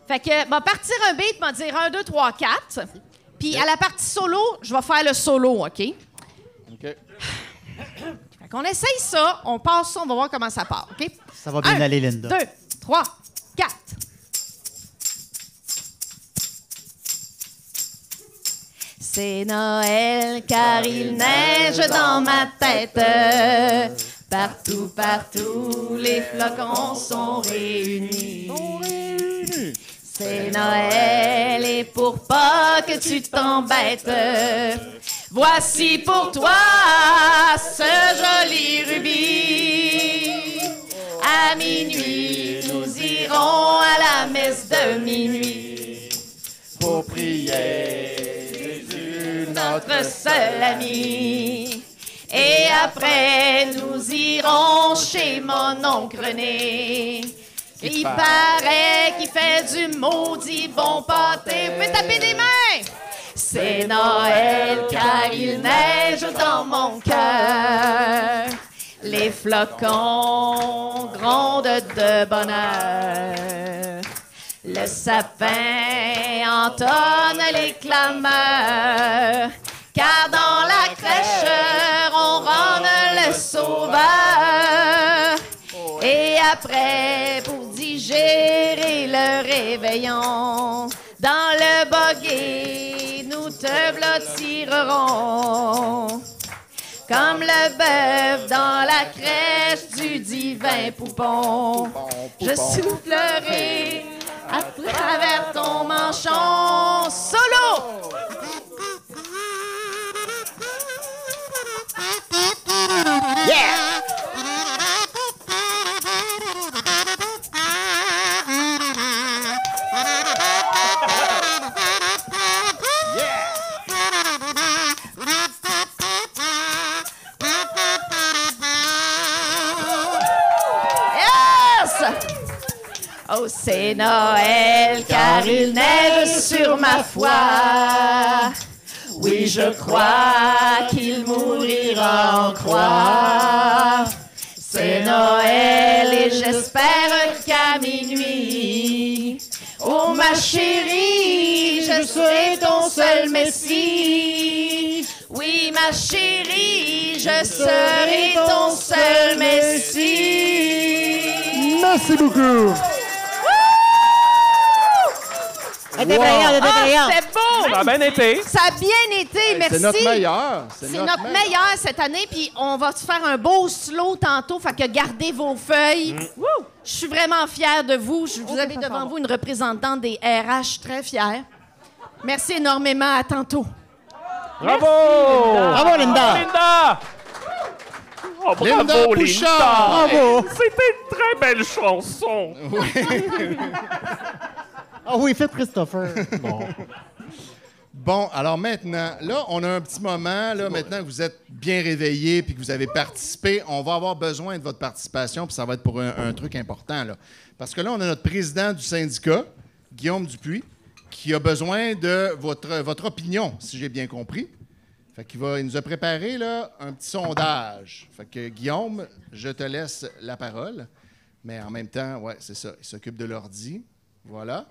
Fait que, va partir un beat, va dire 1, 2, 3, 4. Puis à la partie solo, je vais faire le solo, OK? OK. Fait qu'on essaye ça, on passe ça, on va voir comment ça part, OK? Ça va bien 1, aller, Linda. 2, 3, 4. C'est Noël car il neige dans ma tête. Partout, partout, les flocons sont réunis. C'est Noël et pour pas que tu t'embêtes, voici pour toi ce joli rubis. À minuit, nous irons à la messe de minuit Pour prier Jésus, notre seul ami. Et après, nous irons chez mon oncle René. Il paraît qu'il fait du maudit bon pâté. Vous pouvez taper des mains! C'est Noël car il neige dans mon cœur. Les flocons grondent de bonheur. Le sapin entonne les clameurs. Car dans la crèche, on rend le sauveur. Et après, pour digérer le réveillon, dans le buggy, nous te blottirons. Comme le bœuf dans la crèche du divin poupon. Je soufflerai à travers ton manchon solo. Yeah! Oh, c'est Noël car il neige sur ma foi. Oui, je crois qu'il mourira en croix. C'est Noël et j'espère qu'à minuit, oh ma chérie, je serai ton seul messie. Oui, ma chérie, je serai ton seul messie. Merci beaucoup. C'est beau! Ça a bien été. Ça a bien été, merci. C'est notre meilleur. C'est notre meilleur cette année, puis on va te faire un beau slow tantôt, fait que gardez vos feuilles. Wouh! Je suis vraiment fière de vous. Vous avez devant vous une représentante des RH très fière. Merci énormément, à tantôt. Bravo! Bravo, Linda. Linda! Oh, bravo, Linda Bouchard. Bravo. C'était une très belle chanson. Ah oui, faites Christopher. Bon, alors maintenant, là, on a un petit moment. Là, maintenant que vous êtes bien réveillés puis que vous avez participé, on va avoir besoin de votre participation, puis ça va être pour un truc important, là. Parce que là, on a notre président du syndicat, Guillaume Dupuis, qui a besoin de votre opinion, si j'ai bien compris. Fait qu'il il nous a préparé là, un petit sondage. Fait que, Guillaume, je te laisse la parole. Mais en même temps, ouais, c'est ça, il s'occupe de l'ordi. Voilà.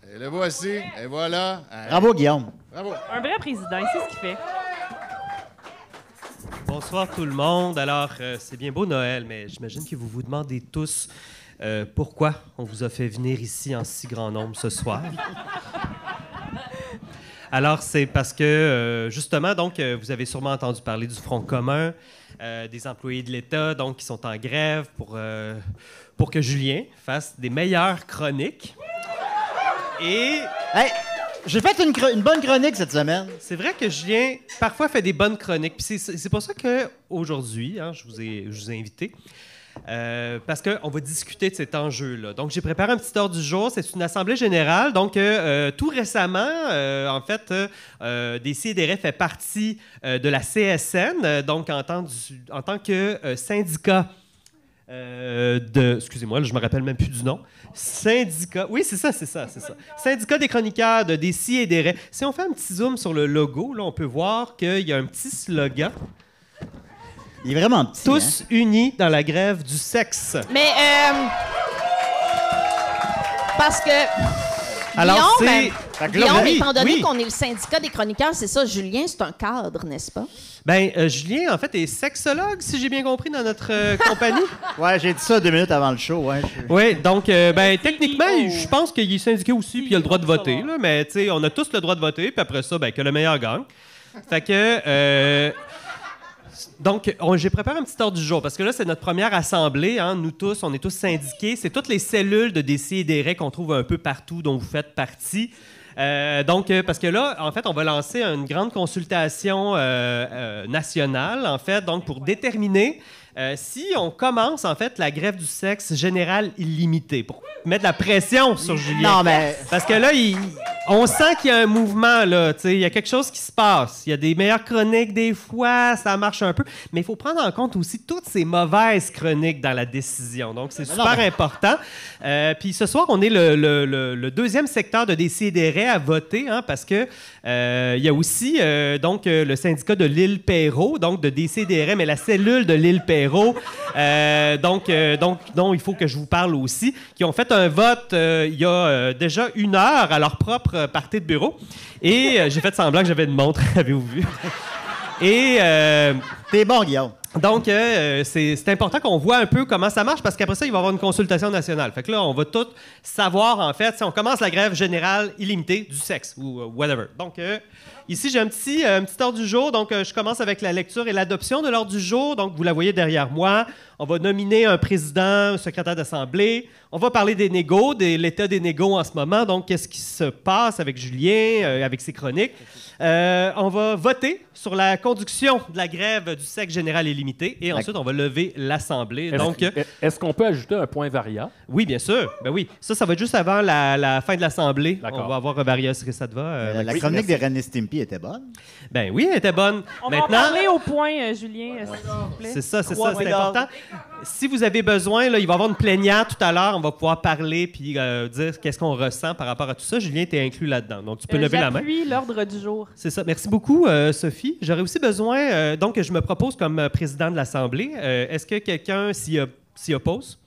Et le voici. Et voilà. Bravo, Guillaume. Bravo. Un vrai président, il sait ce qu'il fait. Bonsoir tout le monde. Alors, c'est bien beau Noël, mais j'imagine que vous vous demandez tous pourquoi on vous a fait venir ici en si grand nombre ce soir. Alors, c'est parce que, justement, donc, vous avez sûrement entendu parler du Front commun, des employés de l'État, donc, qui sont en grève pour que Julien fasse des meilleures chroniques. Et... Hey, j'ai fait une bonne chronique cette semaine. C'est vrai que Julien, parfois, fait des bonnes chroniques. Puis c'est pour ça qu'aujourd'hui, je vous ai invité, parce qu'on va discuter de cet enjeu-là. Donc, j'ai préparé un petit ordre du jour. C'est une assemblée générale. Donc, tout récemment, en fait, Décideret fait partie de la CSN, donc en tant que syndicat excusez-moi, là, je me rappelle même plus du nom. Syndicat. Oui, c'est ça. Syndicat des chroniqueurs de Décideret. Si on fait un petit zoom sur le logo, là, on peut voir qu'il y a un petit slogan. Il est vraiment petit. Tous unis dans la grève du sexe. Mais Parce que Alors, Guillaume, Fait que là, Guillaume, oui, étant donné oui. qu'on est le syndicat des chroniqueurs, c'est ça, Julien, c'est un cadre, n'est-ce pas? Ben, Julien, en fait, est sexologue, si j'ai bien compris, dans notre compagnie. Ouais, j'ai dit ça 2 minutes avant le show. Ouais, Oui, donc, ben, techniquement, je pense qu'il est syndiqué aussi, puis il a le droit de voter. Là, mais, tu sais, on a tous le droit de voter, puis après ça, ben, que le meilleur gagne. Fait que. Donc, j'ai préparé un petit ordre du jour, parce que là, c'est notre première assemblée. Hein, nous tous, on est tous syndiqués. C'est toutes les cellules de DCIDR qu'on trouve un peu partout, dont vous faites partie. Donc, parce que là, en fait, on va lancer une grande consultation nationale, en fait, donc pour déterminer si on commence, en fait, la grève du sexe générale illimitée, pour mettre la pression sur Julien. Non, mais Parce que là, on sent qu'il y a un mouvement, là. Tu sais, il y a quelque chose qui se passe. Il y a des meilleures chroniques des fois, ça marche un peu. Mais il faut prendre en compte aussi toutes ces mauvaises chroniques dans la décision. Donc, c'est super important. Puis ce soir, on est le deuxième secteur de DCIDR à voter, hein, parce que il y a aussi donc le syndicat de l'île Perrot, donc de DCIDR, mais la cellule de l'île Perrot, donc dont il faut que je vous parle aussi, qui ont fait un vote il y a déjà 1 heure à leur propre party de bureau. Et j'ai fait semblant que j'avais une montre, avez-vous vu? Et t'es bon, Guillaume. donc, c'est important qu'on voit un peu comment ça marche, parce qu'après ça, il va y avoir une consultation nationale. Fait que là, on va tout savoir, en fait, si on commence la grève générale illimitée du sexe ou whatever. Donc, ici, j'ai un petit ordre du jour. Donc, je commence avec la lecture et l'adoption de l'ordre du jour. Donc, vous la voyez derrière moi. On va nominer un président, un secrétaire d'assemblée. On va parler des négos, de l'état des négos en ce moment. Donc, qu'est-ce qui se passe avec Julien, avec ses chroniques. On va voter sur la conduction de la grève du sexe général illimité. Et ensuite, on va lever l'Assemblée. Donc, Est-ce qu'on peut ajouter un point variable? oui, bien sûr. Ben oui. Ça va être juste avant la fin de l'Assemblée. D'accord. On va avoir Varia Srisadva. La chronique des Ren et Stimpy était bonne. Ben oui, elle était bonne. On va en Maintenant, parler au point, Julien, s'il vous plaît. c'est ça, c'est important. Si vous avez besoin, là, il va y avoir une plénière tout à l'heure. On va pouvoir parler puis dire qu'est-ce qu'on ressent par rapport à tout ça. Julien, t'es inclus là-dedans. Donc, tu peux lever la main. J'appuie l'ordre du jour. C'est ça. Merci beaucoup, Sophie. J'aurais aussi besoin, donc, je me propose comme président de l'Assemblée. Est-ce que quelqu'un s'y oppose?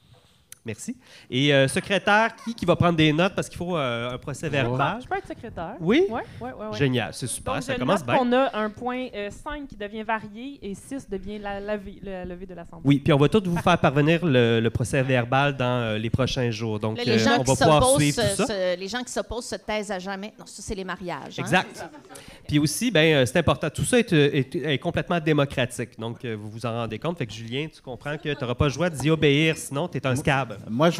Merci. Et secrétaire, qui va prendre des notes parce qu'il faut un procès verbal? Je peux être secrétaire. Oui? Oui. Génial, c'est super, Donc, ça je commence note bien. qu'on a un point 5 qui devient varié et 6 devient la levée de l'Assemblée. Oui, puis on va tous vous faire parvenir le procès verbal dans les prochains jours. Donc, Là, les gens on qui va pouvoir s'opposent suivre tout ça. les gens qui s'opposent se taisent à jamais. Non, ça, c'est les mariages. Hein? Exact. Puis aussi, ben, c'est important. Tout ça est complètement démocratique. Donc, vous vous en rendez compte. Fait que Julien, tu comprends que tu n'auras pas le choix d'y obéir, sinon tu es un scab. Moi, je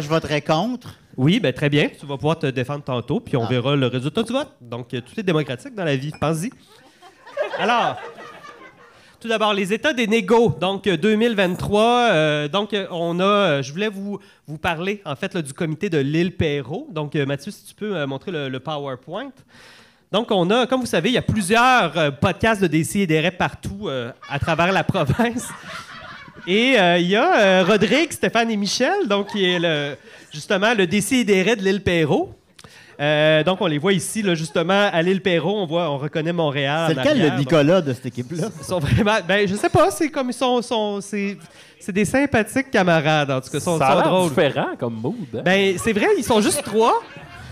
voterais contre. Oui, ben, très bien. Tu vas pouvoir te défendre tantôt, puis on verra le résultat du vote. Donc, tout est démocratique dans la vie. Pense-y. Alors, tout d'abord, les états des négos. Donc, 2023. Donc, je voulais vous parler, en fait, là, du comité de l'île Perrot. Donc, Mathieu, si tu peux montrer le PowerPoint. Donc, comme vous savez, il y a plusieurs podcasts de DCIDR partout à travers la province. Et il y a Rodrigue, Stéphane et Michel, donc qui est justement le DCIDR de l'île Perrot. Donc, on les voit ici, là, justement, à l'île Perrot. On reconnaît Montréal. C'est en lequel arrière. le Nicolas de cette équipe-là? Ils sont vraiment. Ben, je sais pas, c'est comme ils sont c'est des sympathiques camarades, en tout cas. Ils sont Ça a l'air drôles. différent comme mood. Hein? Ben, c'est vrai, ils sont juste 3.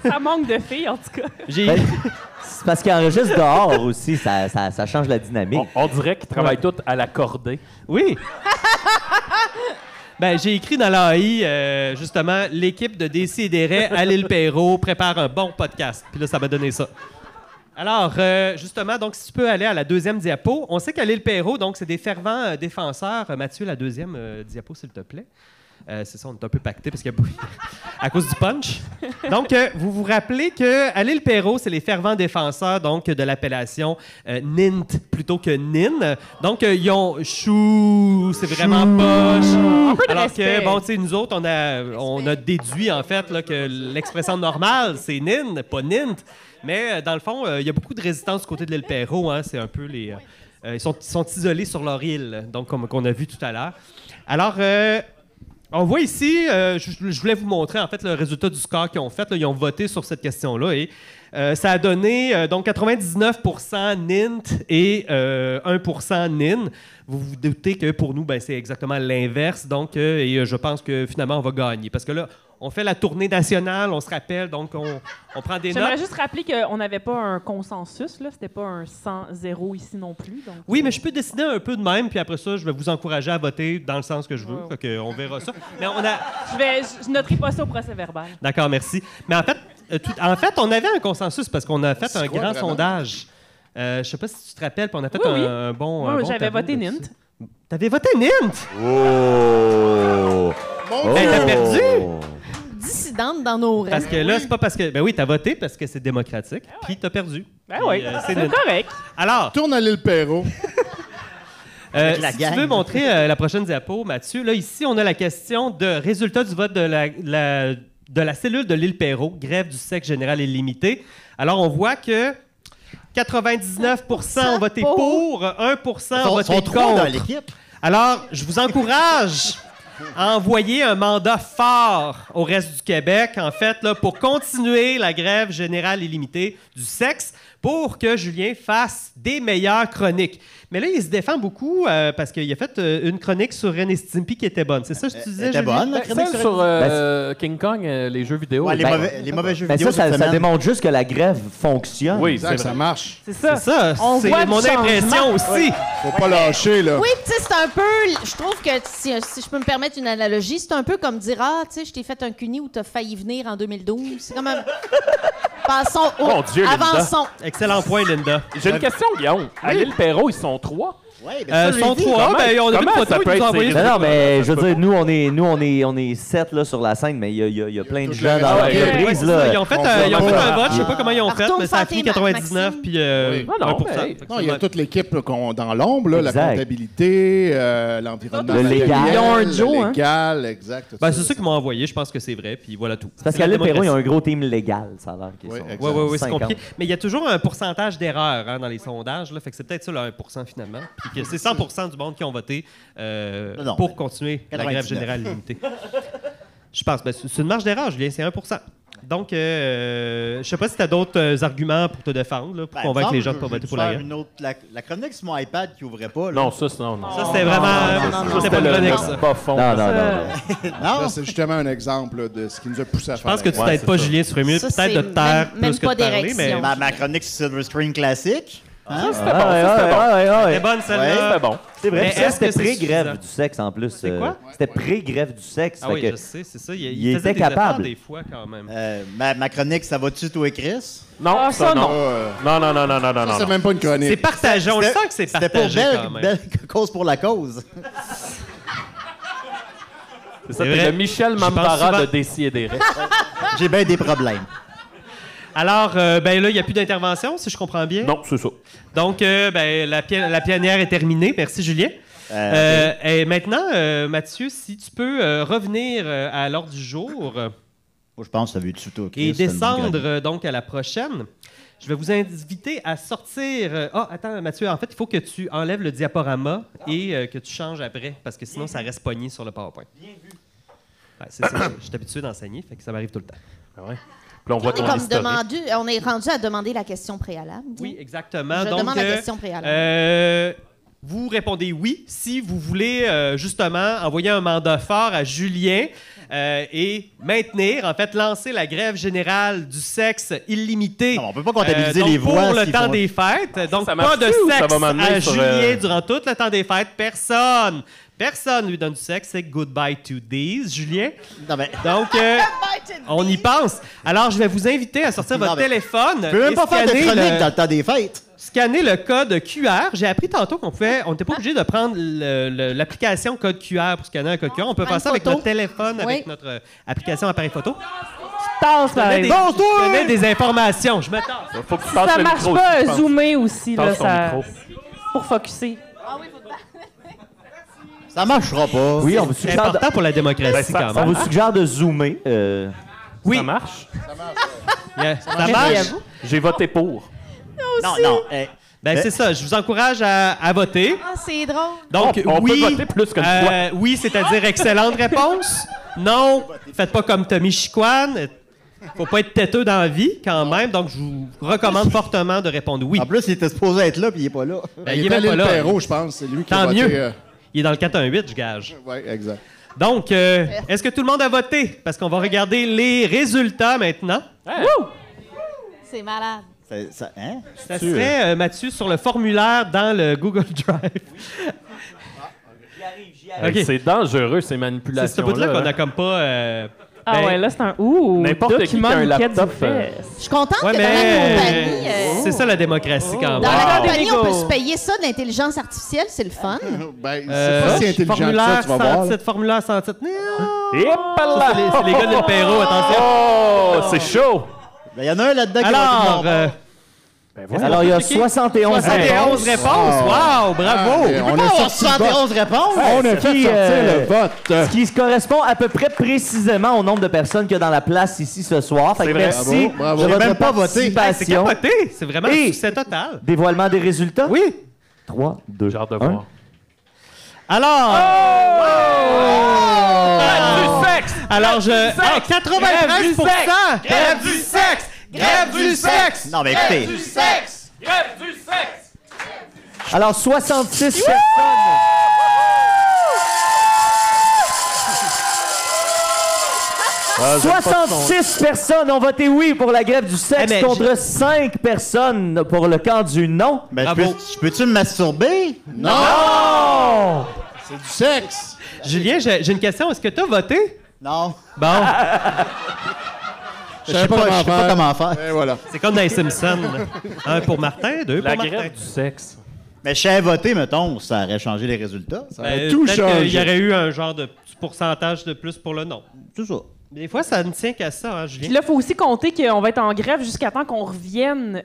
Ça manque de filles, en tout cas. Ben, c'est parce qu'ils enregistrent dehors aussi, ça change la dynamique. On dirait qu'ils travaillent tous à la cordée. Oui. Ben, j'ai écrit dans l'AI, justement, l'équipe de DCIDR à l'île Perrot prépare un bon podcast. Puis là, ça m'a donné ça. Alors, justement, donc, si tu peux aller à la deuxième diapo. On sait qu'à l'île Perrot, donc, c'est des fervents défenseurs. Mathieu, la deuxième diapo, s'il te plaît. C'est ça, on est un peu pacté parce qu'il y a à cause du punch. Donc, vous vous rappelez qu'à l'île Perrot, c'est les fervents défenseurs donc, de l'appellation NINT plutôt que NIN. Donc, ils ont chou, c'est vraiment poche. Alors que, bon, tu sais, nous autres, on a déduit, en fait, là, que l'expression normale, c'est NIN, pas NINT. Mais, dans le fond, il y a beaucoup de résistance du côté de l'île Perrot. Hein, c'est un peu les... ils sont isolés sur leur île, donc, comme on a vu tout à l'heure. Alors... on voit ici, je voulais vous montrer en fait le résultat du score qu'ils ont fait. Là, ils ont voté sur cette question-là et ça a donné donc 99% NINT et 1% NIN. Vous vous doutez que pour nous, ben, c'est exactement l'inverse. Donc, et je pense que finalement, on va gagner. Parce que là, on fait la tournée nationale, on se rappelle, donc on prend des J'aimerais notes. juste rappeler qu'on n'avait pas un consensus, là. C'était pas un 100-0 ici non plus. Donc, Oui, mais je peux décider un peu de même, puis après ça, je vais vous encourager à voter dans le sens que je veux. Ouais. Fait que on verra ça. Mais on a... je noterai pas ça au procès verbal. D'accord, merci. Mais en fait, on avait un consensus parce qu'on a fait un grand vraiment? sondage. Je sais pas si tu te rappelles, puis on a fait Oui, oui. un bon. Moi, un bon j'avais tableau voté de ça. Nint. T'avais voté Nint? Oh! Mon Ben, Dieu! t'as perdu? Dissidente dans nos rangs. Parce que là, c'est pas parce que. Ben oui, t'as voté parce que c'est démocratique, puis t'as perdu. Ben Puis, oui, c'est c'est Nint. correct. Alors, Tourne à l'île Perrault. Avec la si gang. tu veux montrer la prochaine diapo, Mathieu, là, ici, on a la question de résultat du vote de la cellule de l'île Perrault, grève du sexe général illimité. Alors, on voit que 99% ont voté pour, 1% ont voté sont trois dans contre. l'équipe. Alors, je vous encourage à envoyer un mandat fort au reste du Québec, en fait, là, pour continuer la grève générale illimitée du sexe, pour que Julien fasse des meilleures chroniques. Mais là, il se défend beaucoup parce qu'il a fait une chronique sur Ren et Stimpy qui était bonne. C'est ça que tu disais, Était Julien? bonne, la chronique Celle sur- sur King Kong, les jeux vidéo. Ouais, Ben, les mauvais jeux Ben vidéo ça cette ça semaine. démontre juste que la grève fonctionne. Oui, Exact, c'est ça vrai. marche. C'est ça. C'est ça, On c'est voit du mon changement. impression aussi. Faut pas lâcher, là. Oui, tu sais, c'est un peu. Je trouve que si je peux me permettre une analogie, c'est un peu comme dire ah, tu sais, je t'ai fait un cuni où t'as failli venir en 2012. C'est comme un. Passons au. Mon Dieu, Linda. Avançons. Excellent point, Linda. J'ai une question, Guillaume. À l'île Perrault, ils sont 3. Ouais, ben ça, je Sont l'ai dit. trois, ben, on a vu une comment photo, ça ils peut nous ont être envoyé serré? Non, non, mais je veux dire, on est 7 là, sur la scène, mais il y a plein de toutes gens les dans raisons. l'entreprise. Ouais, c'est là. ça. Ils ont fait, On ils ont voit fait pas. un vote, je sais pas comment ils ont fait, Retourne mais ça a faire fini tes maths, 99 Maxime. puis Oui. Non, non, 1%. hey. Fait que Non, il y a c'est- toute l'équipe là, dans l'ombre, là, la Exact. comptabilité, l'environnement Le légal. matériel, Ils ont un Joe, le hein. légal, exact. tout Ben, ça. c'est ça qu'ils m'ont envoyé, je pense que c'est vrai, puis voilà tout. C'est parce C'est qu'à la l'île Perrault, il y a un démocratie. gros team légal, ça a l'air qu'ils Oui, sont. exact. Ouais, ouais, ouais, c'est 50. compliqué. Mais il y a toujours un pourcentage d'erreurs hein, dans les sondages, là, fait que c'est peut-être ça le 1% finalement. Puis que c'est 100% du monde qui ont voté Non, pour continuer la grève 99. générale limitée. Je pense, ben, c'est une marge d'erreur, Julien, c'est 1%. Donc, je sais pas si tu as d'autres arguments pour te défendre, là, pour Ben, convaincre les il me gens de semble, pas je voter vais pour la faire grève. une autre, la chronique sur mon iPad qui ouvrait pas. Là. Non, ça, c'est non. Ça, c'était vraiment. C'était pas une chronique, ça. Pas fond. Non, non, Ça- non. Non? Ça, c'est justement un exemple là, de ce qui nous a poussé à Je faire. pense que la tu grève. t'aides pas, Julien, tu ferais mieux Ça, peut-être de c'est te taire même plus que pas de parler, mais d'érection. Ma chronique sur Silver Screen classique. Hein? C'était bon, ça, c'était bon. c'était bonne celle-là. C'était bon. C'est vrai, Mais puis ça, est-ce c'était que c'est pré-grève suffisant? du sexe en plus. C'est quoi? C'était pré-grève du sexe. Ah fait oui, que- je sais, c'est ça. Il il faisait était des efforts capable. des fois quand même. Ma chronique, ça va-tu, toi et Chris? Non, Ah, ça, ça, non. non. Non, non, non, non, non, non, Ça, c'est non. même pas une C'est chronique. partagé, on le sent que c'est C'était pour partagé quand même. belle cause pour la cause. C'est ça, C'est t'es vrai. le Michel Je pense Mambara souvent- de Décideret. J'ai bien des problèmes. Alors, ben là, il n'y a plus d'intervention, si je comprends bien. Non, c'est ça. Donc, ben, la pionnière est terminée. Merci, Julien. Et maintenant, Mathieu, si tu peux revenir à l'ordre du jour Moi, je pense que ça veut tu toi, Chris. et c'est une descendre grande- donc à la prochaine, je vais vous inviter à sortir... attends, Mathieu, en fait, il faut que tu enlèves le diaporama et que tu changes après, parce que sinon, ça reste pogné sur le PowerPoint. Bien vu. Ouais, c'est ça. Je suis habitué d'enseigner, fait que ça m'arrive tout le temps. Ah ouais. Puis là, on voit On est ton comme historique. on est rendu à demander la question préalable. Oui, exactement. Je Donc, demande la question préalable. vous répondez oui si vous voulez justement envoyer un mandat fort à Julien et maintenir, en fait, lancer la grève générale du sexe illimité. Non, on peut pas comptabiliser donc les voix. pour le s'ils temps font- des fêtes. Donc, ça pas de marche-tu ou ça sexe va m'amener à sur, Julien durant tout le temps des fêtes. Personne lui donne du sexe. C'est goodbye to these, Julien. Non, mais Donc, on y pense. Alors, je vais vous inviter à sortir Non, votre mais téléphone. tu peux même et pas faire de scanner chronique le- dans le temps des fêtes. Scanner le code QR. J'ai appris tantôt on n'était pas obligé de prendre l'application code QR pour scanner un code QR. On peut Prendre faire ça avec photo. notre téléphone, avec Oui. notre application appareil photo. Tasse, Je pareil. donnais des informations. Je me tasse. Faut que tu passes Ça le marche micro pas aussi, je pense. zoomer aussi, là, Passe ton ça, micro. pour focusser. Ça marchera pas. Oui, on vous C'est suggère de, important pour la démocratie Ben, ça- quand ça même. on vous suggère de zoomer. Oui, Ça marche? ça Merci marche. à vous. J'ai voté pour. Non, non. Ben, c'est ça. Je vous encourage à voter. Ah, c'est drôle. Donc, On peut oui. voter plus qu'une fois. Oui, c'est-à-dire excellente réponse. Non, faites pas comme Tommy Chicoine. Faut pas être têteux dans la vie, quand même. Donc, je vous recommande fortement de répondre oui. En plus, il était supposé être là, puis il est pas là. Ben, Il il est est à même pas l'île là. Perrault, je pense. C'est lui qui Tant a voté. mieux. Il est dans le 418, je gage. Oui, exact. Donc, est-ce que tout le monde a voté? Parce qu'on va regarder les résultats maintenant. C'est malade. Hein? Ça serait, Mathieu, sur le formulaire dans le Google Drive. Hey, OK. c'est dangereux, ces C'est ce manipulations-là. bout-là qu'on hein. n'a comme pas... Ah ben, ouais, là, c'est un... Ouh, N'importe qui document qui a un Niquette laptop, du Fest. Je suis contente Ouais, que dans la mais compagnie... c'est ça la démocratie quand Dans même. la Wow. compagnie, on peut Lego. se payer ça de l'intelligence artificielle, c'est le fun. Ben, c'est pas si intelligent que ça, formulaire tu vas voir. 107, formulaire 107. Et Ça, c'est les gars de Perrault, attention. Oh, c'est chaud! Il y en a un là-dedans qui va Alors, tout le monde. Alors, il y a 71 71 réponses. Wow, bravo. Ah, on a Oh, sorti le vote. 71 réponses! On a fait qui, sortir euh, le vote. Ce qui correspond à peu près précisément au nombre de personnes qu'il y a dans la place ici ce soir. Fait que vrai. merci Bravo, bravo. de J'ai votre même pas voté. Hey, c'est participation. capoté. C'est vraiment un Et- succès total. Dévoilement des résultats? Oui. 3, 2, J'ai hâte de 1. voir. Alors... Du sexe! Alors, je... sexe! 93 Grève du sexe! Grève du sexe! Non, mais écoutez, Grève du sexe! Alors, 66 personnes. 66 personnes ont voté oui pour la grève du sexe Eh, mais contre 5 personnes pour le camp du non. ben, Bravo. je peux-tu me masturber? Oh! C'est du sexe. Julien, j'ai une question. Est-ce que tu as voté? Non. Bon, Je sais pas comment faire. Et voilà. c'est comme dans les Simpsons. Un pour Martin, deux La pour Martin. grève du sexe. Mais je savais voter, mettons, ça aurait changé les résultats. Ça va tout peut-être qu'il changer. y aurait eu un genre de petit pourcentage de plus pour le non. C'est ça. Des fois, ça ne tient qu'à ça, hein, Puis Julien. là, il faut aussi compter qu'on va être en grève jusqu'à temps qu'on revienne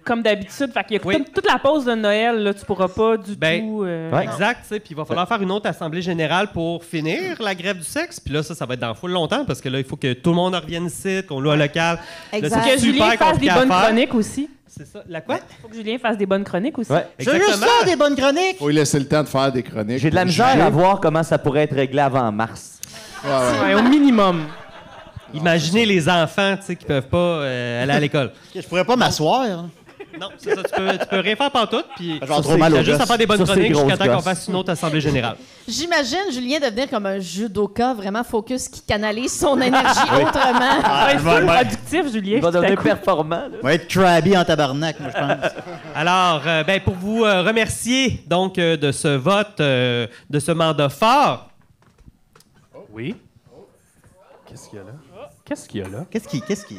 comme d'habitude. Fait qu'il y a Oui. toute la pause de Noël, là, tu pourras pas du Ben, tout... Ouais. Exact, tu sais, puis il va falloir faire une autre assemblée générale pour finir la grève du sexe. Puis là, ça va être dans full longtemps parce que là, il faut que tout le monde revienne ici, qu'on loue un local. Là, Exact. c'est Que Julien super fasse compliqué des à bonnes faire. chroniques aussi. C'est ça. La quoi? Faut que Julien fasse des bonnes chroniques aussi. Ouais. C'est juste ça, des bonnes chroniques! Faut lui laisser le temps de faire des chroniques. J'ai de la misère à voir comment ça pourrait être réglé avant mars. Ouais, ouais. Ouais, au minimum. Imaginez les enfants, tu sais, qui peuvent pas aller à l'école. Je pourrais pas m'asseoir. Hein. Non, c'est ça. Tu peux rien faire pantoute, puis Je vais avoir trop mal t'as aux juste à gosses. faire des bonnes Sur ces chroniques jusqu'à grosses temps qu'on gosses. fasse une autre assemblée générale. J'imagine Julien devenir comme un judoka vraiment focus qui canalise son énergie autrement. Ça va être je vais- full productif, Julien. Il va tout à devenir coup. performant. là. On va être crabby en tabarnak, moi, je pense. Alors, ben, pour vous remercier donc de ce vote, de ce mandat fort, Oui. Qu'est-ce qu'il y a là? Qu'est-ce qu'il y a là? Qu'est-ce qui...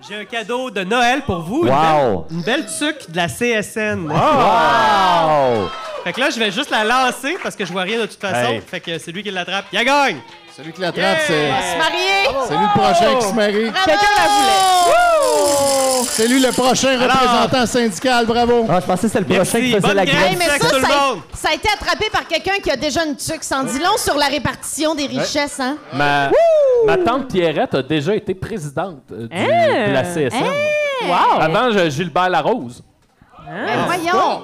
j'ai un cadeau de Noël pour vous. Wow! Une belle tuque de la CSN. Wow! Fait que là, je vais juste la lancer parce que je vois rien de toute façon. Hey. Fait que c'est lui qui l'attrape. Il gagne! Celui qui l'attrape, c'est Se marier! lui le prochain qui se marie. Quelqu'un la voulait. C'est lui le prochain représentant syndical. Bravo. Ah, je pensais que c'était le Merci. prochain qui faisait Bonne la grève. grève. Hey, mais sexe, ça, tout le monde. ça a été attrapé par quelqu'un qui a déjà une tuque. Sans dit long sur la répartition des richesses, hein? Ma tante Pierrette a déjà été présidente Hein? de la CSN. Wow! Avant, Gilbert Larose. Ben, voyons!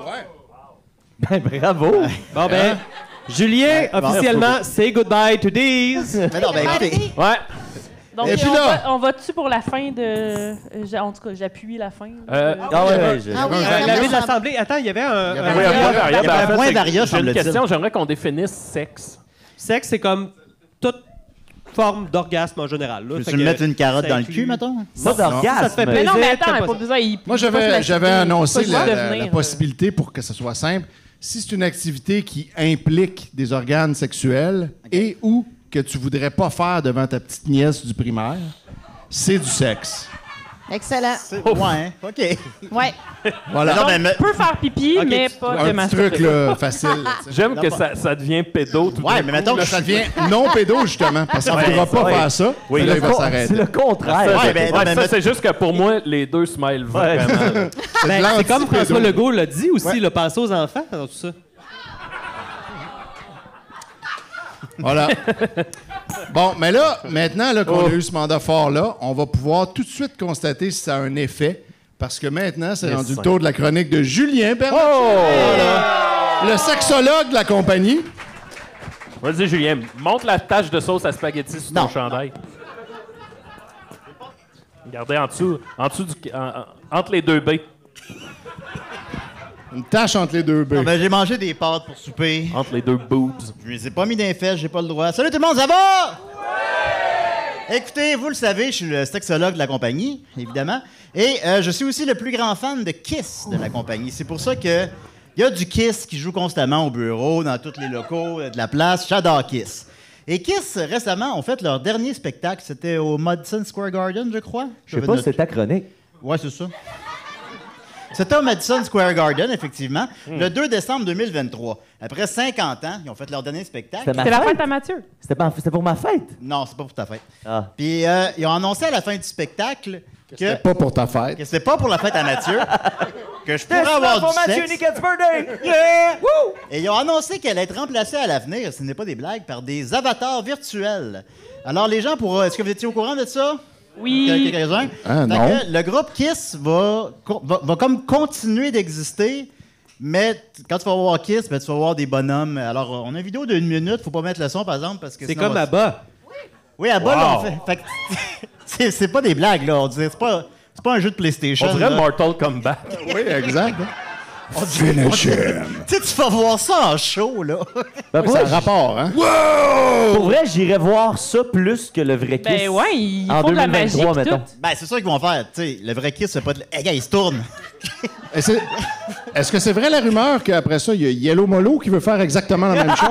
Ben, bravo! Bon, ben, Julien, officiellement, say goodbye to these. Mais non, ben écoutez, Ouais. Donc, Et puis là- on va-tu pour la fin de... en tout cas, j'appuie la fin. Ah ouais, je- Ah oui, La ville de vraiment. l'Assemblée. Attends, il y avait un Il y avait Oui, Varia. un point Varia. Il y avait Ben, un en fait, point c'est- Varia, j'ai une semble-t-il. question. J'aimerais qu'on définisse sexe. sexe, c'est comme toute forme d'orgasme en général. Là. Fait peux-tu me que mettre une carotte ça dans le inclut- cul, mettons? Pas d'orgasme. Ça te fait Mais plaisir. non, mais t'aimes attends, pas pas ça. besoin. Moi, faut pas se la j'avais citer. annoncé Faut pas la devenir. possibilité pour que ce soit simple. Si c'est une activité qui implique des organes sexuels et ou que tu voudrais pas faire devant ta petite nièce du primaire, c'est du sexe. Excellent. Ouais, hein? OK. Ouais. Voilà. Non, mais Tu peux faire pipi, Ok, mais tu- pas de un petit masturber. truc là, facile. là, tu sais. J'aime que ça devient pédo tout Ouais, d'un mais coup. mettons que Là, ça devient non pédo, justement, parce qu'on ne Ouais, pourra pas ouais. faire ça. Oui, Puis là, il va C'est s'arrêter. le contraire. Ça, Ouais, ben, non, mais ça, c'est juste que pour moi, les deux smilent vraiment. Ben, c'est comme l'anti-pédo. François Legault l'a dit aussi, le penser aux enfants dans tout ça. Voilà. Bon, mais là, maintenant là, qu'on a eu ce mandat fort-là, on va pouvoir tout de suite constater si ça a un effet. Parce que maintenant, c'est rendu le tour de la chronique de Julien Bernatchez. Voilà. Le sexologue de la compagnie. Vas-y, Julien, montre la tache de sauce à spaghetti sur ton Non. chandail. Regardez en dessous du, entre les deux baies. Une tache entre les deux bœufs. Ben, j'ai mangé des pâtes pour souper. Entre les deux boobs. Je les ai pas mis dans les fesses, j'ai pas le droit. Salut tout le monde, ça va? Écoutez, vous le savez, je suis le sexologue de la compagnie, évidemment. Et je suis aussi le plus grand fan de Kiss de la compagnie. C'est pour ça que il y a du Kiss qui joue constamment au bureau, dans tous les locaux de la place. J'adore Kiss. Et Kiss, récemment, ont fait leur dernier spectacle. C'était au Madison Square Garden, je crois. Je sais pas si c'est ta chronique. Ouais, c'est ça. C'était au Madison Square Garden, effectivement, le 2 décembre 2023. Après 50 ans, ils ont fait leur dernier spectacle. C'était ma C'est la fête? fête à Mathieu. C'était pour ma fête? Non, c'est pas pour ta fête. Ah. Puis ils ont annoncé à la fin du spectacle C'était pas pour ta fête. que c'était pas pour la fête à Mathieu, que je pourrais avoir du sexe. Nicket's birthday! Yeah! Woo! Et ils ont annoncé qu'elle allait être remplacée à l'avenir, ce n'est pas des blagues, par des avatars virtuels. Alors les gens pourront... Est-ce que vous étiez au courant de ça? Oui. Quelques-uns? Ah, Fait non. que le groupe Kiss va comme continuer d'exister, mais quand tu vas voir Kiss, ben, tu vas voir des bonhommes. Alors, on a une vidéo d'une minute, faut pas mettre le son, par exemple, parce que C'est sinon, comme Abba. Oui, à bas, là, on fait que c'est pas des blagues, là. On dirait, c'est pas un jeu de PlayStation. On dirait là. Mortal Kombat. Oui, exact. Tu sais, tu vas voir ça en show, là. Ben, pour, C'est vrai, un rapport, hein? pour vrai, j'irais voir ça plus que le vrai Kiss. Ben ouais, il en faut de la magie 2023, pis mettons. tout. Ben, c'est ça qu'ils vont faire. Tu sais, le vrai Kiss, c'est pas de... Hey, gars, il se tourne. Et est-ce que c'est vrai la rumeur qu'après ça, il y a Yellow Molo qui veut faire exactement la même chose?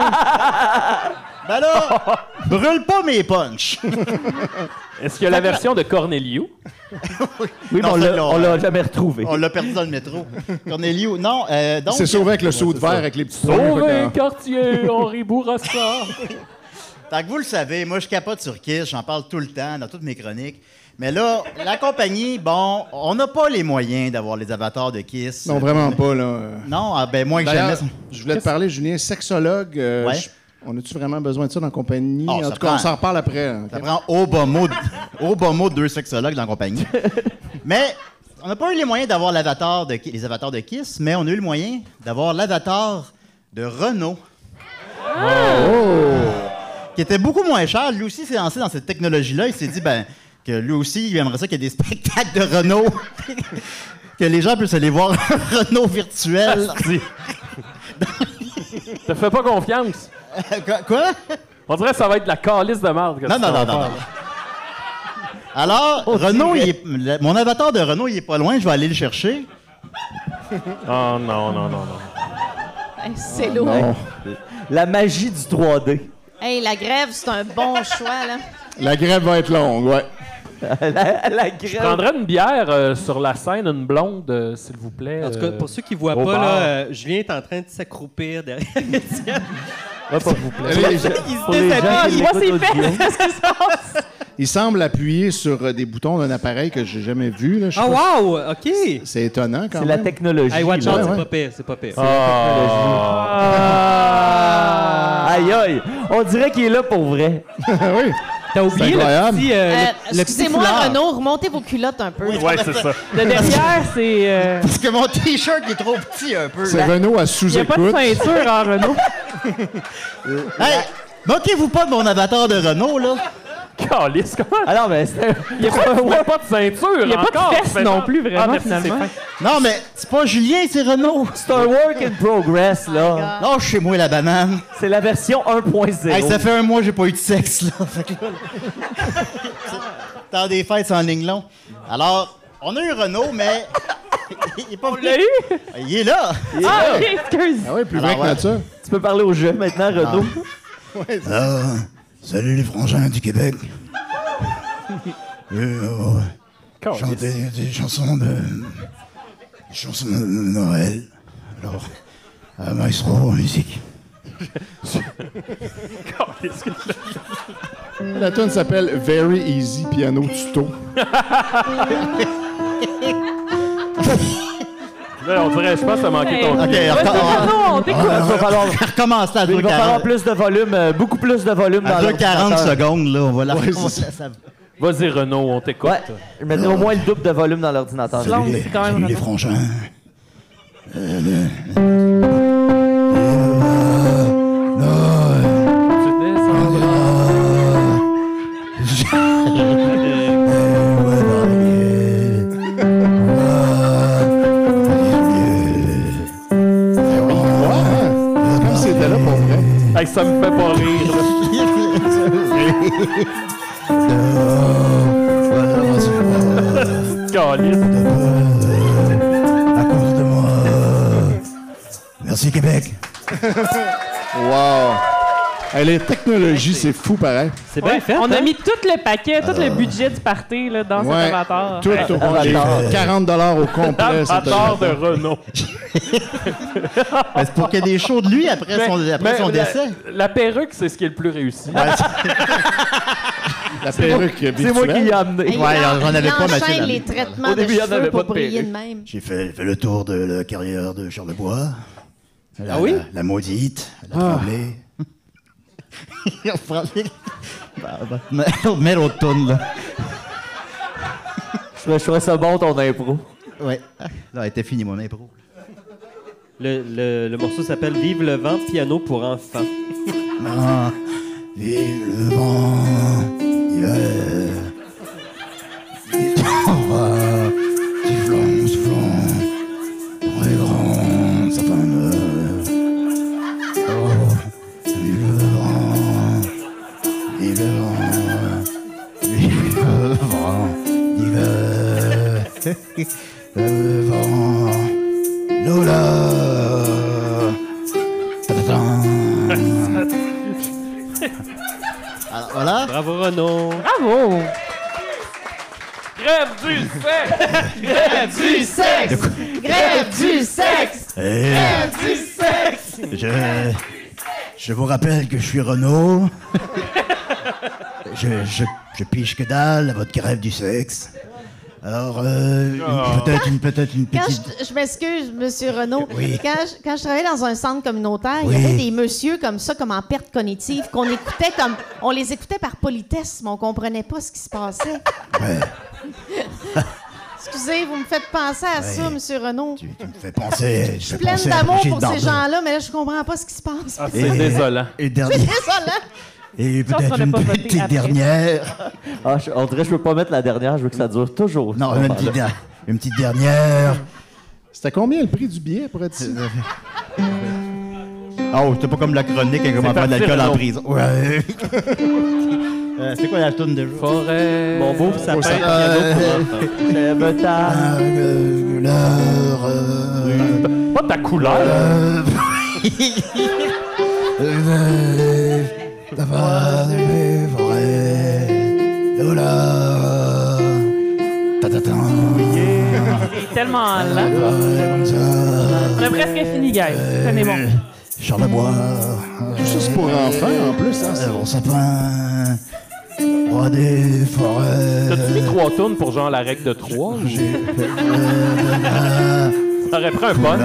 Ben là, brûle pas mes punchs. Est-ce qu'il y a la version de Cornelio? Oui, mais Non, on l'a jamais retrouvé. On l'a perdu dans le métro. Cornelio, non, donc... C'est sauvé avec le saut de verre avec les petits points. Sauvé, Fait que, quartier, Henri Bourassa. Tant que vous le savez, moi, je capote sur Kiss, j'en parle tout le temps, dans toutes mes chroniques. Mais là, la compagnie, bon, on n'a pas les moyens d'avoir les avatars de Kiss. non, vraiment pas, là. Non, ben moins que D'ailleurs, jamais. je voulais te parler, Julien, sexologue. Ouais. On a-tu vraiment besoin de ça dans la compagnie? Oh, en ça tout cas, prend- on s'en reparle après. Hein, Ça ok? prend au bas mot 2 sexologues dans la compagnie. Mais on n'a pas eu les moyens d'avoir les avatars de Kiss, mais on a eu le moyen d'avoir l'avatar de Renault. Qui était beaucoup moins cher. Lui aussi s'est lancé dans cette technologie-là. Il s'est dit que lui aussi, il aimerait ça qu'il y ait des spectacles de Renault. Que les gens puissent aller voir un Renault virtuel. Te fais pas confiance. Quoi? On dirait que ça va être de la calice de merde. que Non, tu non, vas non, non, faire. non. Alors, Renault, mon avatar de Renault, il est pas loin. Je vais aller le chercher. Oh non, non, non, non. Hey, c'est lourd. Ouais. La magie du 3D. Hey, la grève, c'est un bon choix, là. La grève va être longue, ouais. la Je grève. prendrais une bière sur la scène, une blonde, s'il vous plaît. En tout cas, pour ceux qui ne voient au pas, bar. là, Julien est en train de s'accroupir derrière Étienne. Ouais, s'il vous plaît. Les- Il se Pour les gens déshabille. qui Moi, écoutent c'est audio. fait. Qu'est-ce qui se passe? Il semble appuyer sur des boutons d'un appareil que j'ai jamais vu. Là. Je sais Ah, pas wow! OK! si- C'est étonnant quand C'est même. la technologie. Hey, watch là. out, Ouais, c'est ouais. pas pire, c'est pas pire. Aïe, aïe. On dirait qu'il est là pour vrai. oui. T'as oublié C'est incroyable. le petit Excusez-moi, foulard. Renaud, remontez vos culottes un peu. Ouais, c'est ça. De derrière, c'est. Parce que mon T-shirt il est trop petit un peu. C'est Renault à Il n'y a pas de sous-écoute. ceinture en Renault. Hey, moquez-vous pas de mon avatar de Renault, là. Calice, comment? Ah non, mais c'est Il n'y a pas de ceinture. Il n'y a pas encore. de fesses Fais non genre- plus, vraiment, Ah, merci, finalement. c'est fin. Non, mais c'est pas Julien, c'est Renault. c'est un work in progress, là. Lâchez-moi la banane. C'est la version 1.0. Hey, ça fait un mois que j'ai pas eu de sexe, là. Fait que là, temps des fêtes, c'est en ligne long. Alors, on a eu Renault, mais il est pas venu. L'a eu? Il est là. Ah, ok, excuse. Ah oui, plus Alors, vrai que ouais. nature. Tu peux parler au jeu maintenant, Renaud. Salut les frangins du Québec. Calice. Chanter des chansons de Noël. Alors, maestro en musique. Calice. La tune s'appelle Very Easy Piano Tuto. Là, on dirait, je pense que t'as manqué ton... OK, Vas-y, Renaud, on t'écoute. Il va falloir recommencer à Il va falloir 2,40 plus de volume, beaucoup plus de volume dans à 2,40 l'ordinateur. secondes, là. On va la Ouais, on va c'est la- ça- Vas-y, Renaud, on t'écoute. Ouais, je mettrais au moins le double de volume dans l'ordinateur. Long, c'est quand même Renaud. frangins. Tu descends. pour vrai. Hey, ça me fait pas rire. Caliste. Accorde-moi. Merci, Québec. Wow! Hey, les technologies, c'est fou pareil. C'est bien fait. On hein? a mis tout le paquet, tout le budget du party là, dans cet avatar. Tout au complet. 40 $ au complet. cet Avatar de avatar. Renault. C'est pour qu'il y ait des shows de lui après son décès. La perruque, c'est ce qui est le plus réussi. La perruque C'est moi qui virtuelle. l'ai amené. Hey, Ouais, j'en avais pas, il Mathieu, enchaîne là. les traitements Au de début, il y en cheveux avait pour pas de briller perruque. de même. J'ai fait le tour de la carrière de Charlebois. Ah oui? La maudite, la tremblée. Mets l'autre tourne, là. Je trouvais ça bon, ton impro. Ouais. Là, était fini, mon impro. Le morceau s'appelle Vive le vent, piano pour enfants. Ah, vive le vent, hiver. Sifflant, sifflant, très grand, sa femme. Oh, vive le vent, vive le vent, vive le vent, hiver. Le vent, Lola. Alors, voilà. Bravo, Renaud. Bravo! Grève du sexe! Grève du sexe! Grève du sexe! Grève du sexe! Je vous rappelle que je suis Renaud. je piche que dalle à votre grève du sexe. Alors, peut-être une Quand petite... je m'excuse, Monsieur Renaud, Oui. quand je travaillais dans un centre communautaire, Oui. il y avait des messieurs comme ça, comme en perte cognitive, qu'on écoutait comme... On les écoutait par politesse, mais on comprenait pas ce qui se passait. Ouais, Excusez, vous me faites penser à ça, Monsieur Renaud. tu me fais penser... Je suis pleine d'amour pour ces gens-là, mais là, je comprends pas ce qui se passe. Ah, c'est désolant. Et dernier... Désolé. Et pense peut-être qu'on a une pas voté petite après. dernière. Ah, on dirait que je veux pas mettre la dernière, je veux que ça dure toujours. Non, une petite dernière. C'était combien le prix du billet pour être ici? Oh, c'était pas comme la chronique avec comment faire de l'alcool en prison. Ouais. C'est quoi la tourne de jour? Forêt. Mon beau sapin, ça- piano pour enfants. J'aime ta... Pas ta couleur. La voix des forêts, Lola. Ta-ta-ta. C'est tellement lent. Comme ça. On a presque fini, guys. Tenez bon. Charlebois. Tout ça, c'est pour enfants, en plus. Hein, c'est- Gros sapin. Roi des forêts. T'as-tu mis 3 tournes pour genre la règle de 3? T'aurais pris un punch.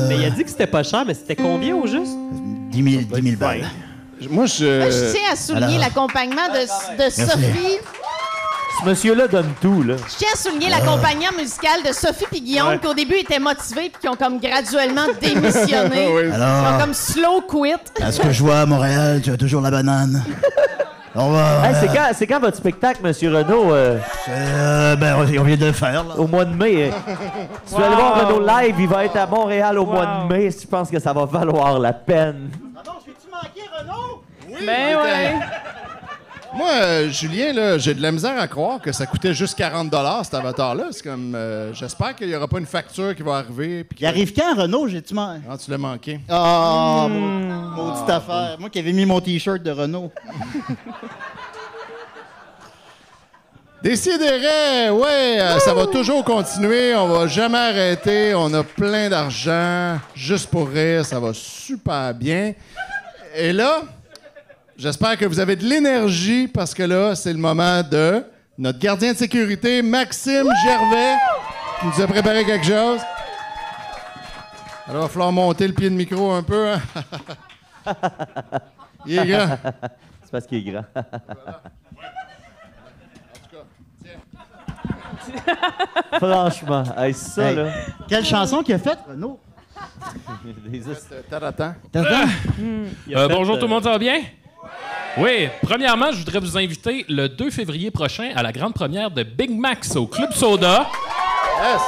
Mais il a dit que c'était pas cher, mais c'était combien au juste? 10 000 balles. Moi, Je tiens à souligner alors. l'accompagnement de Sophie. Ce monsieur-là donne tout, là. Je tiens à souligner l'accompagnement musical de Sophie et Guillaume, qui au début étaient motivés puis qui ont comme graduellement démissionné. Oui. Ils ont Alors, comme slow quit. à ce que je vois à Montréal, tu as toujours la banane. Au revoir. Hey, c'est quand votre spectacle, Monsieur Renaud? Ben, on vient de le faire, là. Au mois de mai. Si tu veux aller voir Renaud live, il va être à Montréal au mois de mai. Je pense que ça va valoir la peine. Pardon, je vais-tu manquer, Renaud? Ben ouais. Moi, Julien, là, j'ai de la misère à croire que ça coûtait juste 40 $ cet avatar-là. C'est comme... j'espère qu'il n'y aura pas une facture qui va arriver. Puis Il arrive quand, Renaud? J'ai-tu manqué? Ah, tu l'as manqué. Ah, maudite affaire. Moi qui avais mis mon T-shirt de Renaud. Décidérez, ouais, ça va toujours continuer, on va jamais arrêter, on a plein d'argent, juste pour rire, ça va super bien. Et là, j'espère que vous avez de l'énergie parce que là, c'est le moment de notre gardien de sécurité, Maxime Gervais, qui nous a préparé quelque chose. Alors, il va falloir monter le pied de micro un peu. Hein? Il est grand. C'est parce qu'il est grand. Franchement, hey, ça, Hey. là. Quelle chanson qu'il a faite, Renaud? T'attends. Bonjour tout le monde, ça va bien? Oui, premièrement, je voudrais vous inviter le 2 février prochain à la grande première de Big Max au Club Soda. Yes.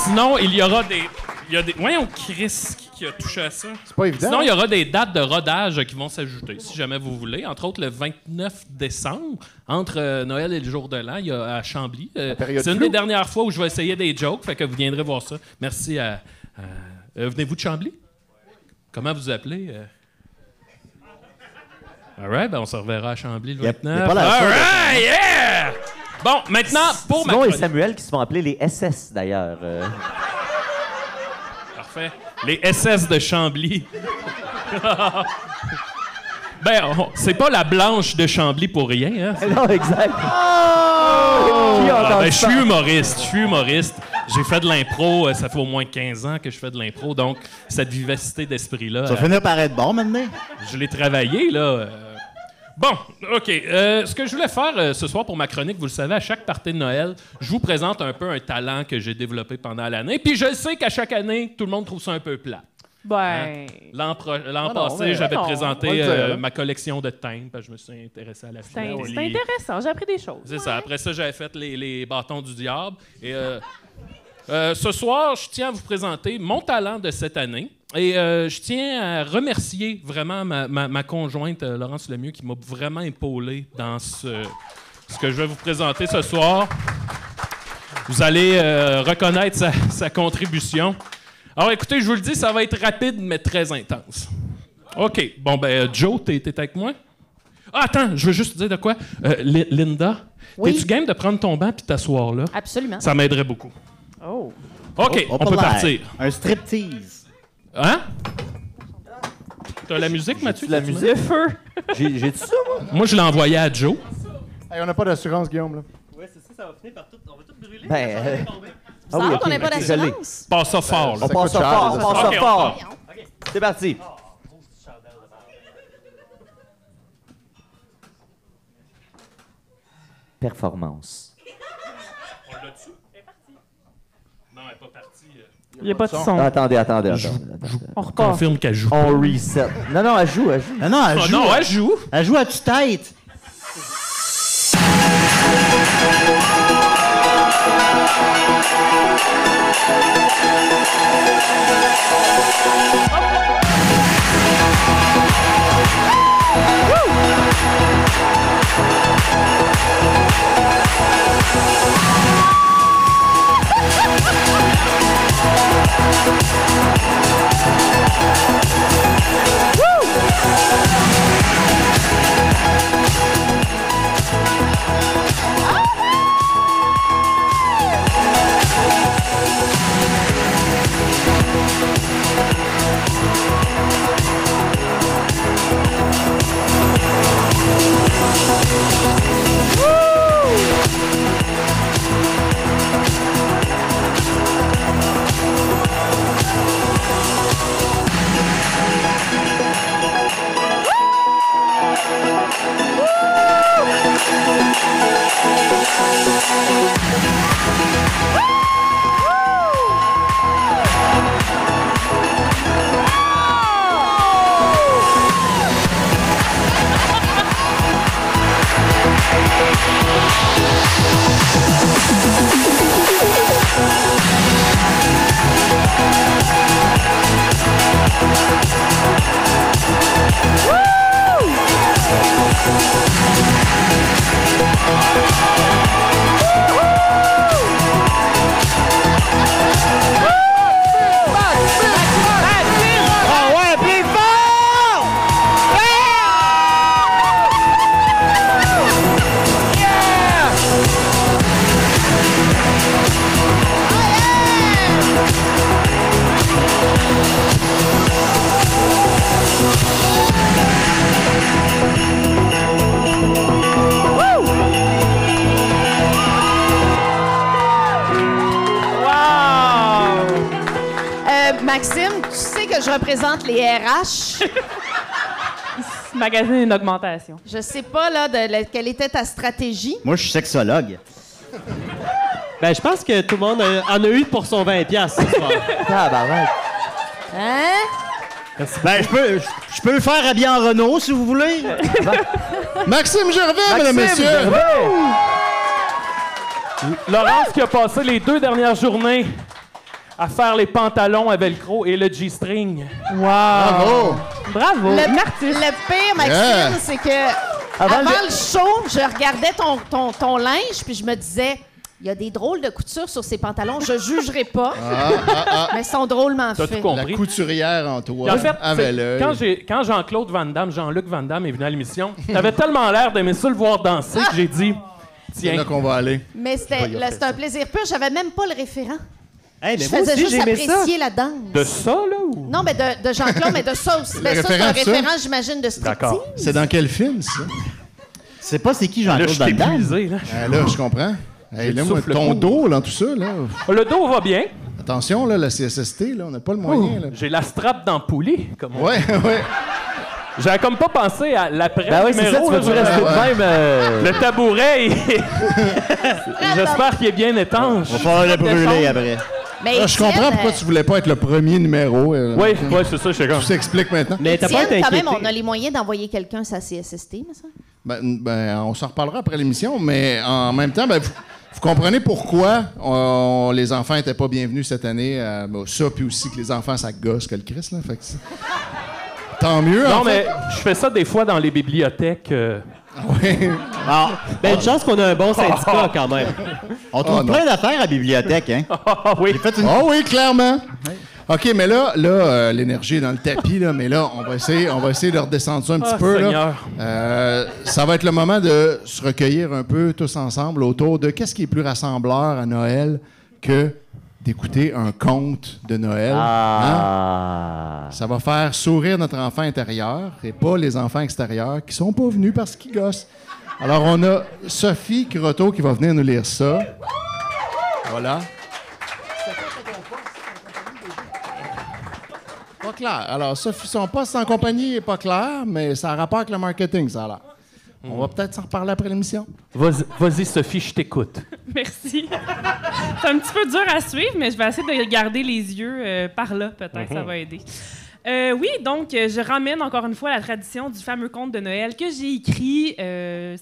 Sinon, il y aura des... Il y a des... Voyons, Chris qui a touché à ça. C'est pas évident. Sinon, il y aura des dates de rodage qui vont s'ajouter, si jamais vous voulez. Entre autres, le 29 décembre, entre Noël et le jour de l'an, il y a à Chambly. C'est une des dernières fois où je vais essayer des jokes, fait que vous viendrez voir ça. Merci à... venez-vous de Chambly? Comment vous appelez? All right, ben on se reverra à Chambly le 29. pas la All right, yeah! Bon, maintenant, pour ma Simon et chronique. Samuel qui se font appeler les SS, d'ailleurs. Parfait. Les SS de Chambly. C'est pas la Blanche de Chambly pour rien, hein? Non, exact. Qui a Ah, entendu je suis humoriste. J'ai fait de l'impro, ça fait au moins 15 ans que je fais de l'impro, donc cette vivacité d'esprit-là, Ça va finir par être bon maintenant. je l'ai travaillé, là. Bon, OK. Ce que je voulais faire ce soir pour ma chronique, vous le savez, à chaque party de Noël, je vous présente un peu un talent que j'ai développé pendant l'année. Puis je sais qu'à chaque année, tout le monde trouve ça un peu plat. Ben. L'an non, passé, mais j'avais non, présenté on va le dire, là. ma collection de timbres, parce que je me suis intéressé à la C'est finale. c'est intéressant, j'ai appris des choses. C'est ça. Après ça, j'avais fait les bâtons du diable. Et ce soir, je tiens à vous présenter mon talent de cette année. Et je tiens à remercier vraiment ma conjointe, Laurence Lemieux, qui m'a vraiment épaulé dans ce que je vais vous présenter ce soir. Vous allez reconnaître sa contribution. Alors écoutez, je vous le dis, ça va être rapide, mais très intense. OK. Bon, ben, Joe, t'es avec moi? Ah, attends, je veux juste te dire de quoi. Linda, Oui. es-tu game de prendre ton banc puis t'asseoir là? Absolument. Ça m'aiderait beaucoup. Oh. OK, on peut partir. Un striptease. Hein? T'as la musique, Mathieu? la musique. Feu. J'ai-tu ça, moi? Moi, je l'ai envoyé à Joe. Hey, on n'a pas d'assurance, Guillaume. Là. Ouais, c'est ça, ça va finir par tout. On va tout brûler. Ben, Ça oui, va ok, qu'on n'ait pas ok, je l'ai. d'assurance. Passe ça fort, là. on passe ça coûte cher, fort, les on passe ça Ok, on fort. C'est parti. Performance. On l'a-tu? Elle est partie. Non, elle n'est pas partie. Il n'y a pas de son. Attendez. On repart. Confirme qu'elle joue. On reset. Non, elle joue. Non, non, elle Oh, joue. non, elle joue. Elle joue à tue-tête. Ah ouais, plus fort! Maxime, tu sais que je représente les RH. Magasiner une augmentation. Je sais pas là quelle était ta stratégie. Moi, je suis sexologue. Ben, je pense que tout le monde en a eu pour son 20$ ce soir. Tabarnak. Hein? Ben, je peux le faire habillé en Renault, si vous voulez. Maxime Gervais, mesdames, messieurs. Laurence qui a passé les 2 dernières journées à faire les pantalons à velcro et le G-string. Wow! Bravo! Bravo! Le Martine. pire, Maxime, Yeah. c'est que avant le show, je regardais ton linge, puis je me disais, il y a des drôles de coutures sur ces pantalons, je jugerai pas, mais ils sont drôlement T'as faits. tout compris. La couturière en toi En fait, avait c'est- l'œil. quand Jean-Claude Van Damme, Jean-Luc Van Damme est venu à l'émission, t'avais tellement l'air d'aimer ça le voir danser que j'ai dit, C'est là tiens, qu'on va aller. Mais c'était un plaisir pur, j'avais même pas le référent. Hey, mais Je moi faisais aussi, juste j'aimais ça. apprécier la danse. de ça, là, ou? Non, mais de Jean-Claude, mais de ça aussi. Ben, ça, c'est un référent, ça? référent, j'imagine, de striptease. D'accord. C'est dans quel film, ça? C'est pas c'est qui Là, Jean-Claude je Van suis Damme? épuisé, là. Là, je comprends. Hey, J'ai là, le moi, souffle ton court. dos, là, tout ça, là. Le dos va bien. Attention, là, la CSST, là, on n'a pas le moyen, là. J'ai la strap dans poulie, comme on Ouais, ouais. J'avais comme pas pensé à l'après Ben oui, c'est ça, numéro. tu vas-tu là, rester de même? Le tabouret, j'espère qu'il est bien étanche. On va falloir le brûler après. Mais Ah, je comprends Étienne, pourquoi tu voulais pas être le premier numéro. Oui, c'est ça, je sais comme. Tout s'explique maintenant. Mais t'as pas été Étienne, quand même, inquiété. on a les moyens d'envoyer quelqu'un à sa CSST, mais ça? Ben, on s'en reparlera après l'émission, mais en même temps, ben, vous comprenez pourquoi les enfants n'étaient pas bienvenus cette année. Ça, puis aussi que les enfants, ça gosse que le Christ, là. Fait que tant mieux, Non, en fait. mais je fais ça des fois dans les bibliothèques. Ouais. Ben, une chance qu'on a un bon syndicat quand même. On trouve non. plein d'affaires à la bibliothèque, hein? Ah oui. Ah oui, clairement. OK, mais là, l'énergie est dans le tapis, là, mais là, on va essayer de redescendre ça un petit Ah, peu. Là. Seigneur. Ça va être le moment de se recueillir un peu tous ensemble autour de qu'est-ce qui est plus rassembleur à Noël que d'écouter un conte de Noël. Hein? Ça va faire sourire notre enfant intérieur et pas les enfants extérieurs qui sont pas venus parce qu'ils gossent. Alors, on a Sophie Croteau qui va venir nous lire ça. Voilà. Pas clair. Alors, Sophie, son poste en compagnie n'est pas clair, mais ça a rapport avec le marketing, ça a l'air. On va peut-être s'en reparler après l'émission. Vas-y, Sophie, je t'écoute. Merci. C'est un petit peu dur à suivre, mais je vais essayer de garder les yeux par là, peut-être, ça va aider. Oui, donc, je ramène encore une fois la tradition du fameux conte de Noël que j'ai écrit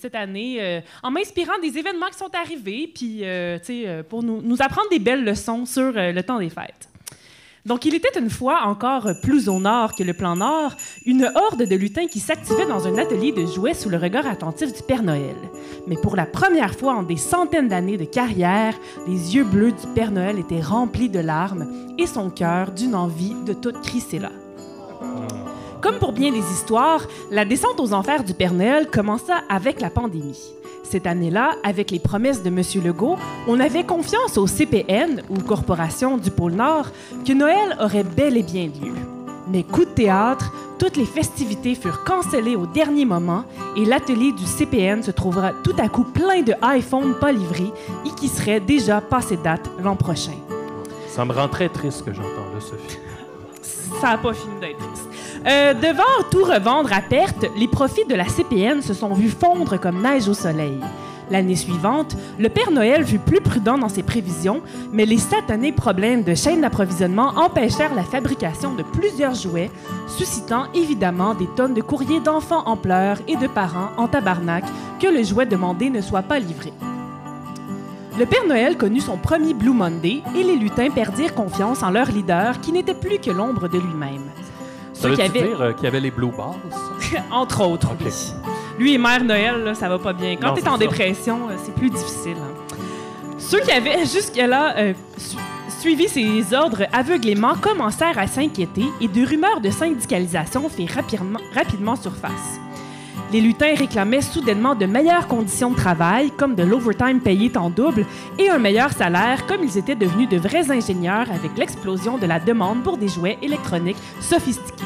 cette année en m'inspirant des événements qui sont arrivés, puis, tu sais, pour nous apprendre des belles leçons sur le temps des fêtes. Donc, il était une fois, encore plus au nord que le plan Nord, une horde de lutins qui s'activait dans un atelier de jouets sous le regard attentif du Père Noël. Mais pour la première fois en des centaines d'années de carrière, les yeux bleus du Père Noël étaient remplis de larmes et son cœur d'une envie de tout crisser là. Comme pour bien des histoires, la descente aux enfers du Père Noël commença avec la pandémie. Cette année-là, avec les promesses de M. Legault, on avait confiance au CPN, ou Corporation du Pôle Nord, que Noël aurait bel et bien lieu. Mais coup de théâtre, toutes les festivités furent cancellées au dernier moment et l'atelier du CPN se trouvera tout à coup plein de iPhones pas livrés et qui seraient déjà passés date l'an prochain. Ça me rend très triste ce que j'entends là, Sophie. Ça n'a pas fini d'être triste. Devant tout revendre à perte, les profits de la CPN se sont vus fondre comme neige au soleil. L'année suivante, le Père Noël fut plus prudent dans ses prévisions, mais les satanés problèmes de chaîne d'approvisionnement empêchèrent la fabrication de plusieurs jouets, suscitant évidemment des tonnes de courriers d'enfants en pleurs et de parents en tabarnak que le jouet demandé ne soit pas livré. Le Père Noël connut son premier Blue Monday et les lutins perdirent confiance en leur leader qui n'était plus que l'ombre de lui-même. Ça veut-tu dire qu'il y avait les Blue Balls? Entre autres, Ok. oui. Lui et Mère Noël, là, ça va pas bien. Quand Non, t'es c'est en ça. dépression, c'est plus difficile. Hein. Ceux qui avaient jusque-là suivi ces ordres aveuglément commencèrent à s'inquiéter et des rumeurs de syndicalisation firent rapidement surface. Les lutins réclamaient soudainement de meilleures conditions de travail, comme de l'overtime payé en double, et un meilleur salaire, comme ils étaient devenus de vrais ingénieurs avec l'explosion de la demande pour des jouets électroniques sophistiqués.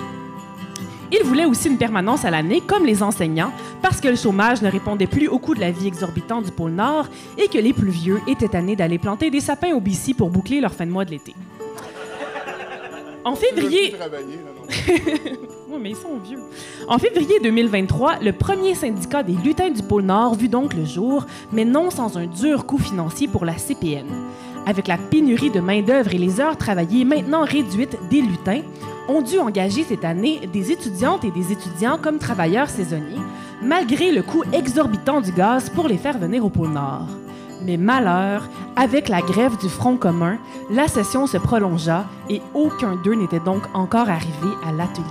Ils voulaient aussi une permanence à l'année, comme les enseignants, parce que le chômage ne répondait plus au coût de la vie exorbitant du pôle Nord et que les plus vieux étaient tannés d'aller planter des sapins au BC pour boucler leur fin de mois de l'été. En février... Oui, mais ils sont vieux. En février 2023, le premier syndicat des lutins du pôle Nord vit donc le jour, mais non sans un dur coût financier pour la CPN. Avec la pénurie de main-d'œuvre et les heures travaillées maintenant réduites des lutins, ont dû engager cette année des étudiantes et des étudiants comme travailleurs saisonniers, malgré le coût exorbitant du gaz pour les faire venir au pôle Nord. Mais malheur, avec la grève du Front commun, la session se prolongea et aucun d'eux n'était donc encore arrivé à l'atelier.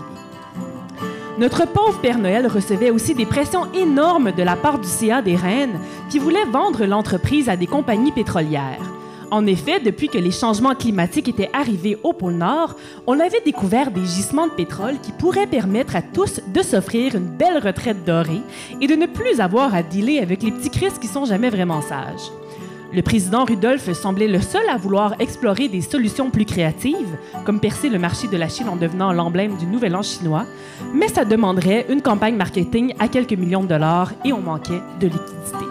Notre pauvre Père Noël recevait aussi des pressions énormes de la part du CA des Reines qui voulait vendre l'entreprise à des compagnies pétrolières. En effet, depuis que les changements climatiques étaient arrivés au pôle Nord, on avait découvert des gisements de pétrole qui pourraient permettre à tous de s'offrir une belle retraite dorée et de ne plus avoir à dealer avec les petits Christ qui sont jamais vraiment sages. Le président Rudolph semblait le seul à vouloir explorer des solutions plus créatives, comme percer le marché de la Chine en devenant l'emblème du Nouvel An chinois, mais ça demanderait une campagne marketing à quelques millions de dollars et on manquait de liquidité.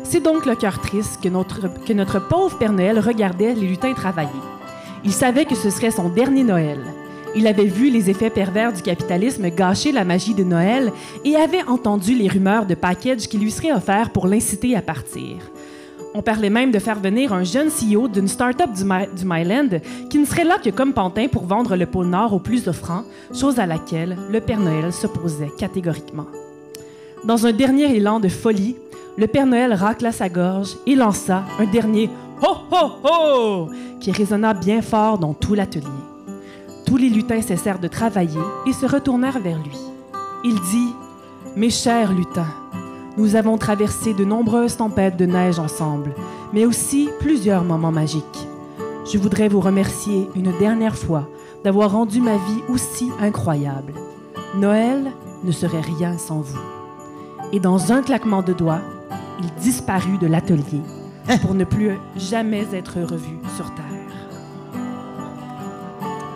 C'est donc le cœur triste que notre pauvre Père Noël regardait les lutins travailler. Il savait que ce serait son dernier Noël. Il avait vu les effets pervers du capitalisme gâcher la magie de Noël et avait entendu les rumeurs de package qui lui seraient offerts pour l'inciter à partir. On parlait même de faire venir un jeune CEO d'une start-up du Myland qui ne serait là que comme pantin pour vendre le pôle Nord au plus offrant, chose à laquelle le Père Noël s'opposait catégoriquement. Dans un dernier élan de folie, le Père Noël racla sa gorge et lança un dernier « Ho, ho, ho » qui résonna bien fort dans tout l'atelier. Tous les lutins cessèrent de travailler et se retournèrent vers lui. Il dit « Mes chers lutins, nous avons traversé de nombreuses tempêtes de neige ensemble, mais aussi plusieurs moments magiques. Je voudrais vous remercier une dernière fois d'avoir rendu ma vie aussi incroyable. Noël ne serait rien sans vous. » Et dans un claquement de doigts, il disparut de l'atelier pour ne plus jamais être revu sur Terre.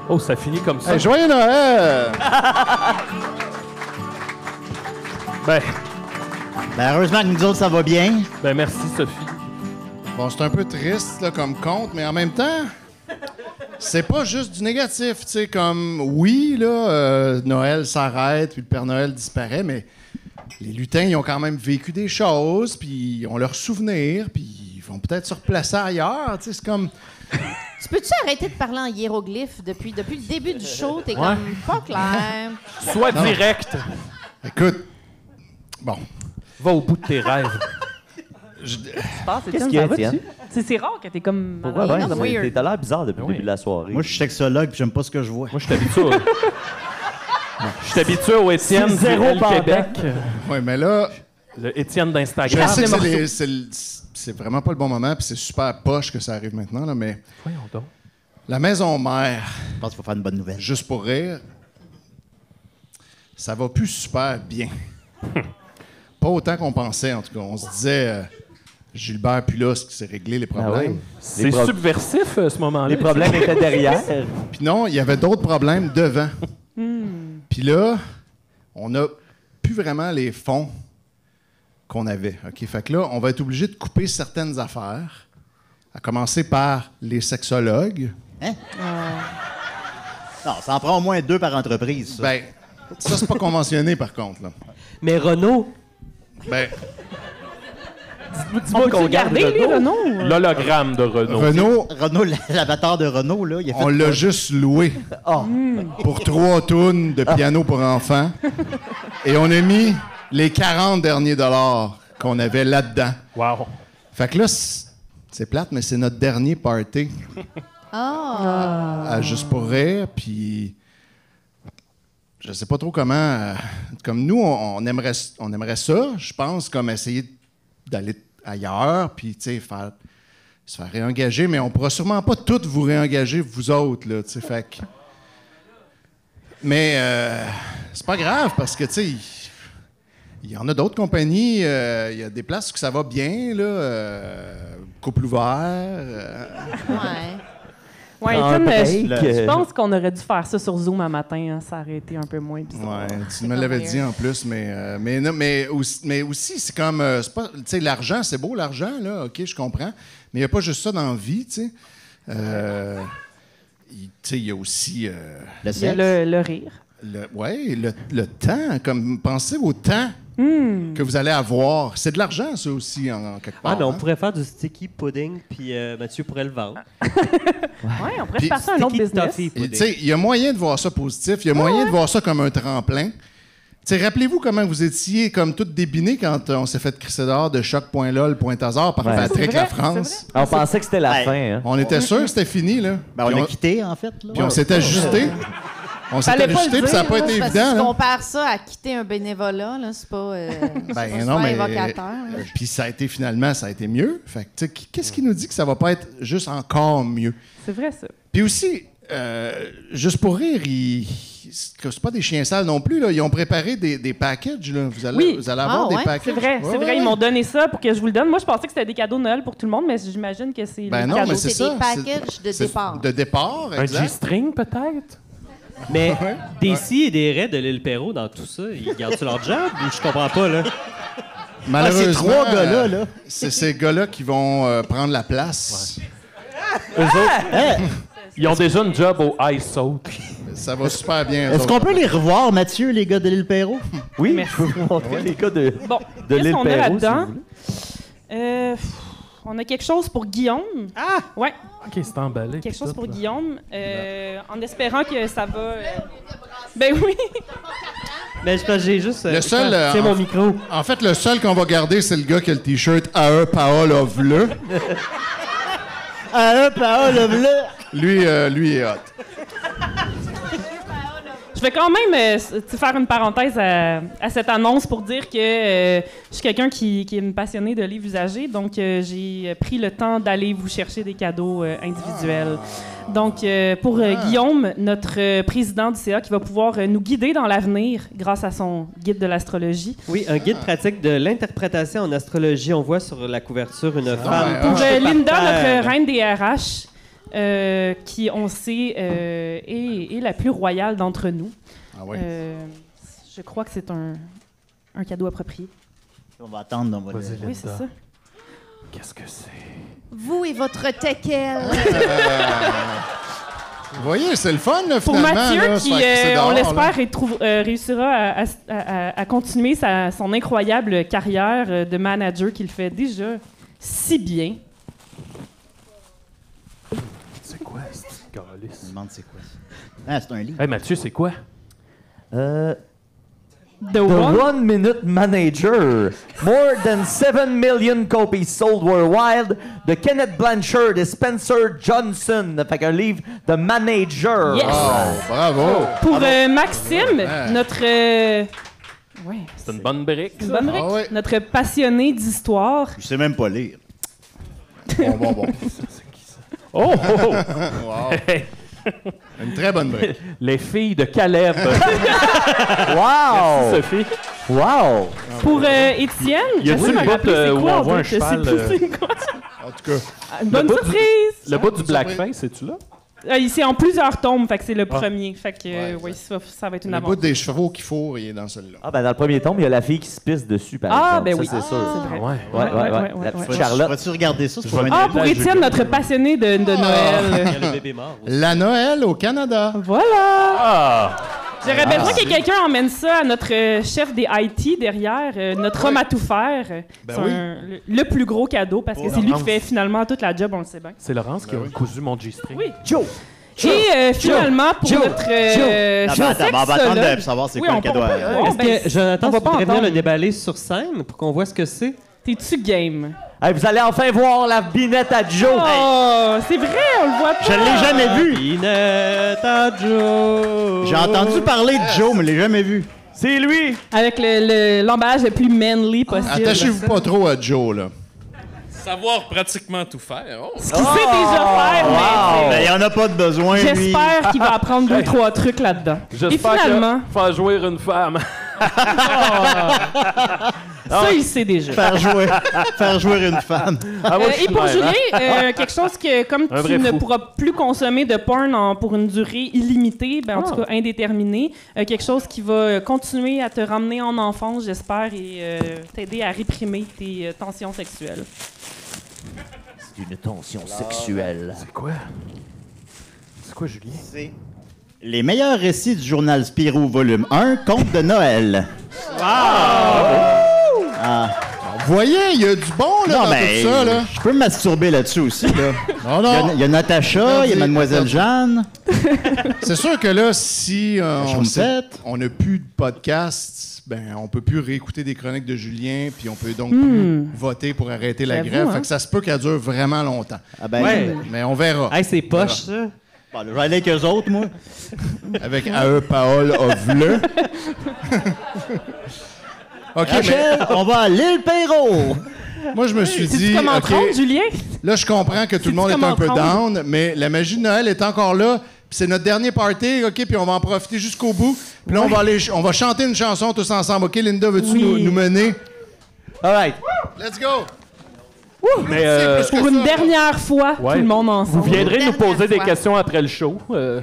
Oh, ça finit comme ça. Hey, joyeux Noël! Ben, Heureusement que nous autres, ça va bien. merci, Sophie. Bon, c'est un peu triste là, comme conte, mais en même temps, c'est pas juste du négatif. Tu sais, comme, oui, là, Noël s'arrête, puis le Père Noël disparaît, mais les lutins, ils ont quand même vécu des choses, puis ils ont leurs souvenirs, puis ils vont peut-être se replacer ailleurs. Tu sais, c'est comme... Tu peux-tu arrêter de parler en hiéroglyphes depuis le début du show? T'es comme pas clair. Sois direct. Écoute, bon... Va au bout de tes rêves. Qu'est-ce qu'il y a, Étienne? C'est rare que t'es comme... Pourquoi? Ouais, Ben, weird. t'as l'air bizarre depuis le début de la soirée. Moi, je suis sexologue puis j'aime pas ce que je vois. Moi, je t'habitue au... Je suis habitué au Étienne du L Québec. Oui, mais là, Le Étienne je d'Instagram. sais que c'est vraiment pas le bon moment, puis c'est super poche que ça arrive maintenant, là, mais Voyons donc. la maison mère, Je pense qu'il faut faire une bonne nouvelle. juste pour rire, ça va plus super bien. Pas autant qu'on pensait, en tout cas. On se disait, Gilbert Pulos qui s'est réglé les problèmes. C'est subversif, ce moment-là. Les problèmes étaient derrière. Puis non, il y avait d'autres problèmes devant. Puis là, on n'a plus vraiment les fonds qu'on avait. OK? Fait que là, on va être obligé de couper certaines affaires, à commencer par les sexologues. Hein? Non, ça en prend au moins 2 par entreprise. Ça. Ben, ça, c'est pas conventionné, par contre. Là. Mais Renaud, Ben, On peut-tu garder, lui, Renaud? L'hologramme de Renaud. Renaud, L'avatar de Renault, là, il a fait on l'a juste loué pour 3 tonnes de piano pour enfants. Et on a mis les 40 derniers dollars qu'on avait là-dedans. Wow. Fait que là, c'est plate, mais c'est notre dernier party. À Juste pour rire, puis je sais pas trop comment... comme nous, on aimerait ça, je pense, comme essayer d'aller ailleurs, puis, tu sais, se faire réengager, mais on pourra sûrement pas toutes vous réengager, vous autres, là, tu sais, fait que... Mais c'est pas grave, parce que, tu sais, il y en a d'autres compagnies, il y a des places où ça va bien, là, couple ouvert... Ouais. Ouais, Un Étienne, break. je pense qu'on aurait dû faire ça sur Zoom un matin. Hein, ça aurait été un peu moins bizarre. Ouais, tu me l'avais dit en plus, mais aussi c'est comme, c'est pas, tu sais, l'argent, c'est beau l'argent, là, OK, je comprends, mais il n'y a pas juste ça dans la vie, tu sais. Tu sais, il y a aussi... le Il y a sexe. le rire. le temps, comme, pensez au temps que vous allez avoir. C'est de l'argent, ça aussi, en quelque part. mais on hein. pourrait faire du sticky pudding, puis Mathieu pourrait le vendre. Ouais, on pourrait Puis, se passer un autre sticky business. toffee Et, pudding. tu sais, il y a moyen de voir ça positif, il y a moyen de voir ça comme un tremplin. Tu sais, rappelez-vous comment vous étiez comme tout débiné quand on s'est fait crisser dehors de choc.lol.hasard par Ouais. Patrick C'est vrai, Lafrance. On pensait que c'était la Hey. fin. Hein. On était sûr que c'était fini, là. Ben, Puis on a quitté, en fait. Là. puis on s'est ajusté. On s'est Fallait pas ajusté, le puis ça n'a dire, pas là, été Parce que évident, tu là. compares ça à quitter un bénévolat, là, c'est pas, c'est pas Ben super non, mais. évocateur. là. Puis ça a été finalement, ça a été mieux. Fait que, tu sais, qu'est-ce qui nous dit que ça va pas être juste encore mieux? C'est vrai, ça. Puis aussi, juste pour rire, c'est pas des chiens sales non plus, là. Ils ont préparé des packages, là. Vous allez, Oui. vous allez avoir Ah, des ouais? packages. C'est vrai, Ouais, c'est vrai. ouais. Ils m'ont donné ça pour que je vous le donne. Moi, je pensais que c'était des cadeaux de Noël pour tout le monde, mais j'imagine que c'est Ben les non, cadeaux. mais c'est C'est ça. des packages de c'est départ. De départ, Un exact. G-string, peut-être? Mais Ouais. des si et des raies de l'île Perrault dans tout ça, ils gardent-tu leur job ou je comprends pas, là? Malheureusement, ces trois gars-là, là. c'est ces gars-là qui vont prendre la place. Eux autres, ils ont déjà une job au ISO. Ça va super bien. eux Est-ce autres. qu'on peut les revoir, Mathieu, les gars de l'île Perrault? Oui, Merci. je peux vous montrer les cas de Bon, l'île qu'est-ce qu'on a Perrault, là-dedans? si vous On a quelque chose pour Guillaume. Ah! Ouais, OK, c'est emballé. quelque puis chose tout, pour là. Guillaume. En espérant que ça va. Ben oui! Mais j'ai juste. Le seul, C'est mon micro. En fait, le seul qu'on va garder, c'est le gars qui a le T-shirt AE Paol of le. Ah, Paolo, là. Lui est hot. Je vais quand même faire une parenthèse à cette annonce pour dire que je suis quelqu'un qui est une passionnée de livres usagés, donc j'ai pris le temps d'aller vous chercher des cadeaux individuels. Donc, pour Guillaume, notre président du CA, qui va pouvoir nous guider dans l'avenir grâce à son guide de l'astrologie. Oui, un guide pratique de l'interprétation en astrologie. On voit sur la couverture une femme. ouais, Pour couchée par Linda, terre. notre reine des RH, qui, on sait, est la plus royale d'entre nous. Ah oui. Je crois que c'est un cadeau approprié. On va attendre. On va Vas-y, Oui, c'est ça. Qu'est-ce que c'est? Vous et votre teckel. Vous voyez, c'est le fun, là, Pour finalement. Mathieu, là, se qui, faire crisser dehors, on là. l'espère, réussira à continuer son incroyable carrière de manager qu'il fait déjà si bien. C'est quoi, cette Je me calice? demande c'est quoi ça. Ah, c'est un livre. Hey, Mathieu, c'est quoi? The The One. 1 Minute Manager. More than 7 million copies sold worldwide. De Kenneth Blanchard et Spencer Johnson. Fait qu'un livre de manager. Yes. Oh, bravo. Pour Maxime, notre... ouais, C'est une bonne brique. une ça. bonne brique. Ah ouais. Notre passionné d'histoire. Je sais même pas lire. Bon. Oh! oh, oh. Une très bonne brique. Les filles de Caleb. Wow! Sophie. Wow! Pour Étienne, Y a-tu j'essaie de le me bout, rappeler c'est où quoi, on en voit un fait, je sais cheval, plus c'est quoi. En tout cas, Une bonne bout du- surprise! Le bout du Bonne blackface, c'est-tu là? C'est en plusieurs tomes, fait que c'est le premier. Fait que oui, ça va être une le bout aventure. des chevaux qu'il faut, il est dans celui-là. Ah, ben dans le premier tome, il y a la fille qui se pisse dessus, par Ah, exemple. ben Ça, oui. c'est sûr. C'est vrai. Ouais. Ouais. La petite ouais. Charlotte. Vas-tu regarder ça? C'est pour un Ah, élève? pour Étienne, notre passionné de Noël. Il y a le bébé mort aussi. La Noël au Canada. Voilà! Ah! J'aurais besoin que quelqu'un emmène ça à notre chef des IT derrière, notre homme à tout faire. C'est oui. le plus gros cadeau parce que c'est lui qui Laurence. fait finalement toute la job, on le sait bien. C'est Laurence qui a cousu mon G-string. Oui. Joe! Et finalement, pour Joe, notre Ah, ben, attends, on va attendre sexologue- de savoir c'est Oui, quoi on le cadeau. peut- à- Est-ce ben, que Jonathan, on va tu pas voudrais venir entendre. le déballer sur scène pour qu'on voit ce que c'est? T'es-tu game? Hey, vous allez enfin voir la binette à Joe! Oh, c'est vrai, on le voit pas. Je l'ai jamais vu. Pinette à Joe. J'ai entendu parler de Joe, mais je l'ai jamais vu. C'est lui! Avec l'emballage le plus manly possible. Attachez-vous pas trop à Joe, là. Savoir pratiquement tout faire. Oh. Ce qu'il sait déjà faire, mais Ben, il en a pas de besoin, lui. j'espère qu'il va apprendre 2-3 trucs là-dedans. Et J'espère finalement, que faire jouer une femme. ça, il sait déjà. Faire jouer une femme. Ah, moi, je Et suis pour live, hein? Julien, quelque chose que, comme Un tu vrai ne fou. pourras plus consommer de porn pour une durée illimitée, ben, en tout cas indéterminée, quelque chose qui va continuer à te ramener en enfance, j'espère, et t'aider à réprimer tes tensions sexuelles. C'est une tension sexuelle. C'est quoi? C'est quoi, Julien? C'est les meilleurs récits du journal Spirou, volume 1, Conte de Noël. Vous voyez, il y a du bon, là, Non, dans mais tout ça, là. je peux me masturber là-dessus aussi. Là. Non, non. Il y a Natacha, il y a Mademoiselle Jeanne. C'est sûr que là, si on Schtroumpfette. n'a plus de podcast on peut plus réécouter des chroniques de Julien, puis on peut donc plus voter pour arrêter la J'avoue, grève. hein. Fait que ça se peut qu'elle dure vraiment longtemps. Ah ben, Ouais. Mais on verra. Hey, c'est poche, ça. bon, je vais aller avec eux autres, moi. Avec AE Paol Ovle. OK, Rachel, on va à l'île Perrault. mais moi, je me suis Sais-tu dit, comment OK, prendre, Julien? là, je comprends que tout le monde est comment un peu prendre? down, mais la magie de Noël est encore là. Puis c'est notre dernier party, OK, puis on va en profiter jusqu'au bout. Puis là, on va chanter une chanson tous ensemble. OK, Linda, veux-tu Oui. nous mener? All right. Let's go! Mais Plus que Pour une ça. dernière fois, Ouais. tout le monde vous ensemble. viendrez nous Dernière poser des fois. questions après le show. Ouais,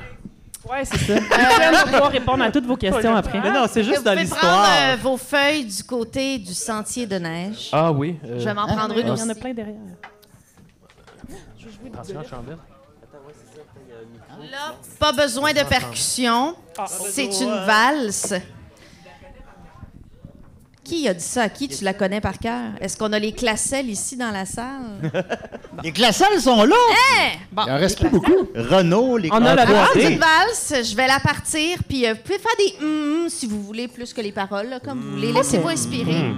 c'est ça. Étienne va pouvoir répondre à toutes vos questions après. Mais non, c'est juste Vous dans pouvez l'histoire. prendre vos feuilles du côté du sentier de neige. Ah oui. Je vais m'en prendre une Il y aussi. en a plein derrière. Attention, chandelle. Là, pas besoin de percussion. C'est une valse. Qui a dit ça à qui? Tu la connais par cœur? Est-ce qu'on a les classelles ici dans la salle? Les glaçales sont là. Bon, Il en reste plus beaucoup. Renault, les On a le Alors, droit. c'est une valse, je vais la partir, puis vous pouvez faire des si vous voulez, plus que les paroles, là, comme vous voulez. Laissez-vous inspirer.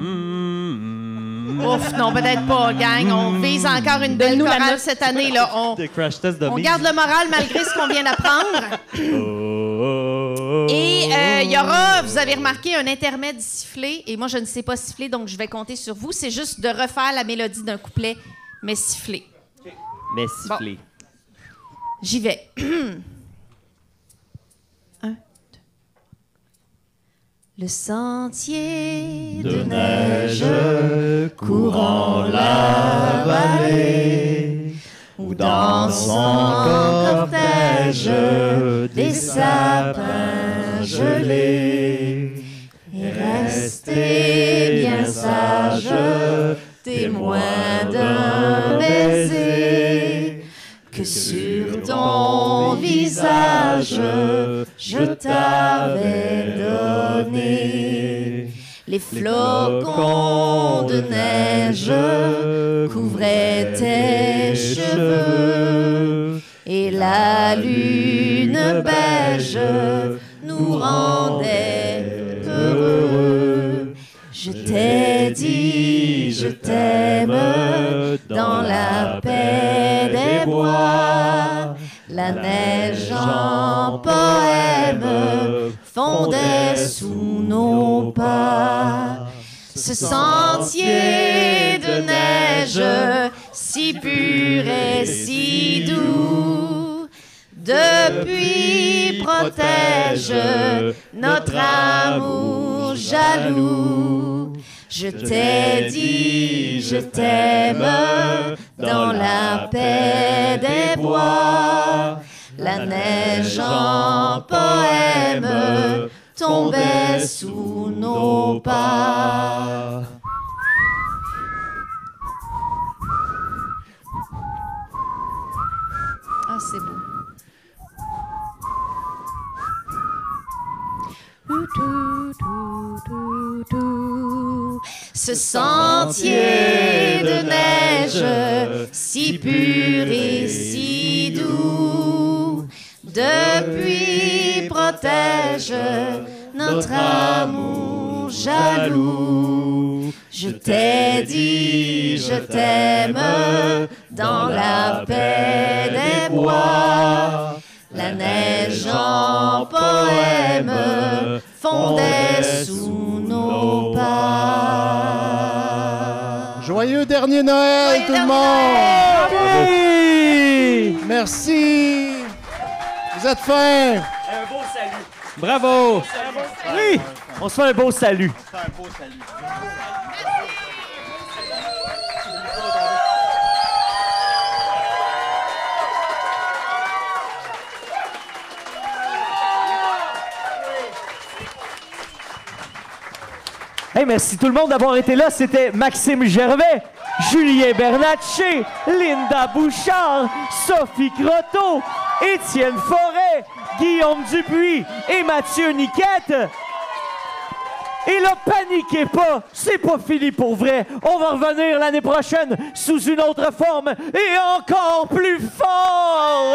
Ouf, non, peut-être pas, gang. On vise encore une belle Donne-nous la chorale note. cette année. Là. Des crash tests de On garde le moral malgré ce qu'on vient d'apprendre. Et il y aura, vous avez remarqué, un intermède sifflé. Et moi, je ne sais pas siffler, donc je vais compter sur vous. C'est juste de refaire la mélodie d'un couplet, mais sifflé. Mais sifflé. J'y vais. Un, deux. Le sentier de neige courant la vallée, où dans son cortège des sapins gelés, et restez bien sage, témoin d'un baiser, que sur ton visage je t'avais donné. Les flocons de neige couvraient tes cheveux et la lune beige nous rendait heureux. Je t'ai dit, je t'aime dans la paix des bois. La neige en poème fondait sous nos pas. Ce sentier de neige si pur et si doux, depuis protège notre amour jaloux. Je t'ai dit, je t'aime dans la paix des bois. La neige en poème tombait sous nos pas. Ah, c'est beau. Ce sentier de neige si pur et si doux, depuis protège notre amour jaloux. Je t'ai dit, je t'aime dans la paix des bois. La neige en poème fondait sous nos pas. Joyeux dernier Noël, Joyeux tout le dernier monde! Oui! Merci! Vous êtes fins! Bravo! Oui! On se fait un beau salut. Hey, merci tout le monde d'avoir été là. C'était Maxime Gervais, Julien Bernatchez, Linda Bouchard, Sophie Croteau, Étienne Forêt, Guillaume Dupuis et Mathieu Niquette. Et là, paniquez pas, c'est pas fini pour vrai. On va revenir l'année prochaine sous une autre forme et encore plus fort.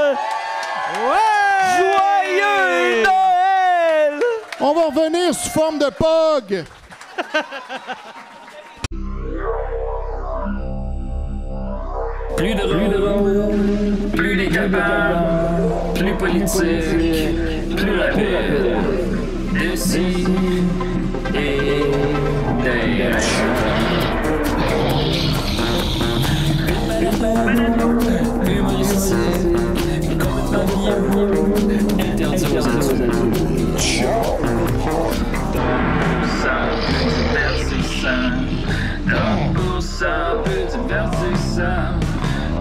Ouais! Joyeux Noël! On va revenir sous forme de POG! Plus drôle, plus décapable, plus politique, plus rapide. D'ici et d'ailleurs. Humoristique, complètement vieux, interdit aux adultes. Pour ça, peu divertissant,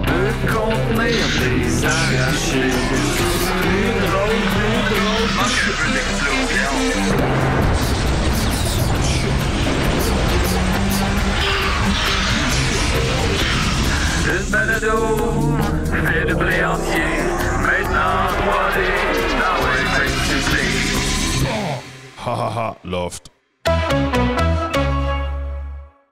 peut contenir des arrachés. Plus drôle, manque un peu d'explosion. Une balado, fait de blé entier, maintenant 3D, dans le face to face. Ha ha ha, Loft.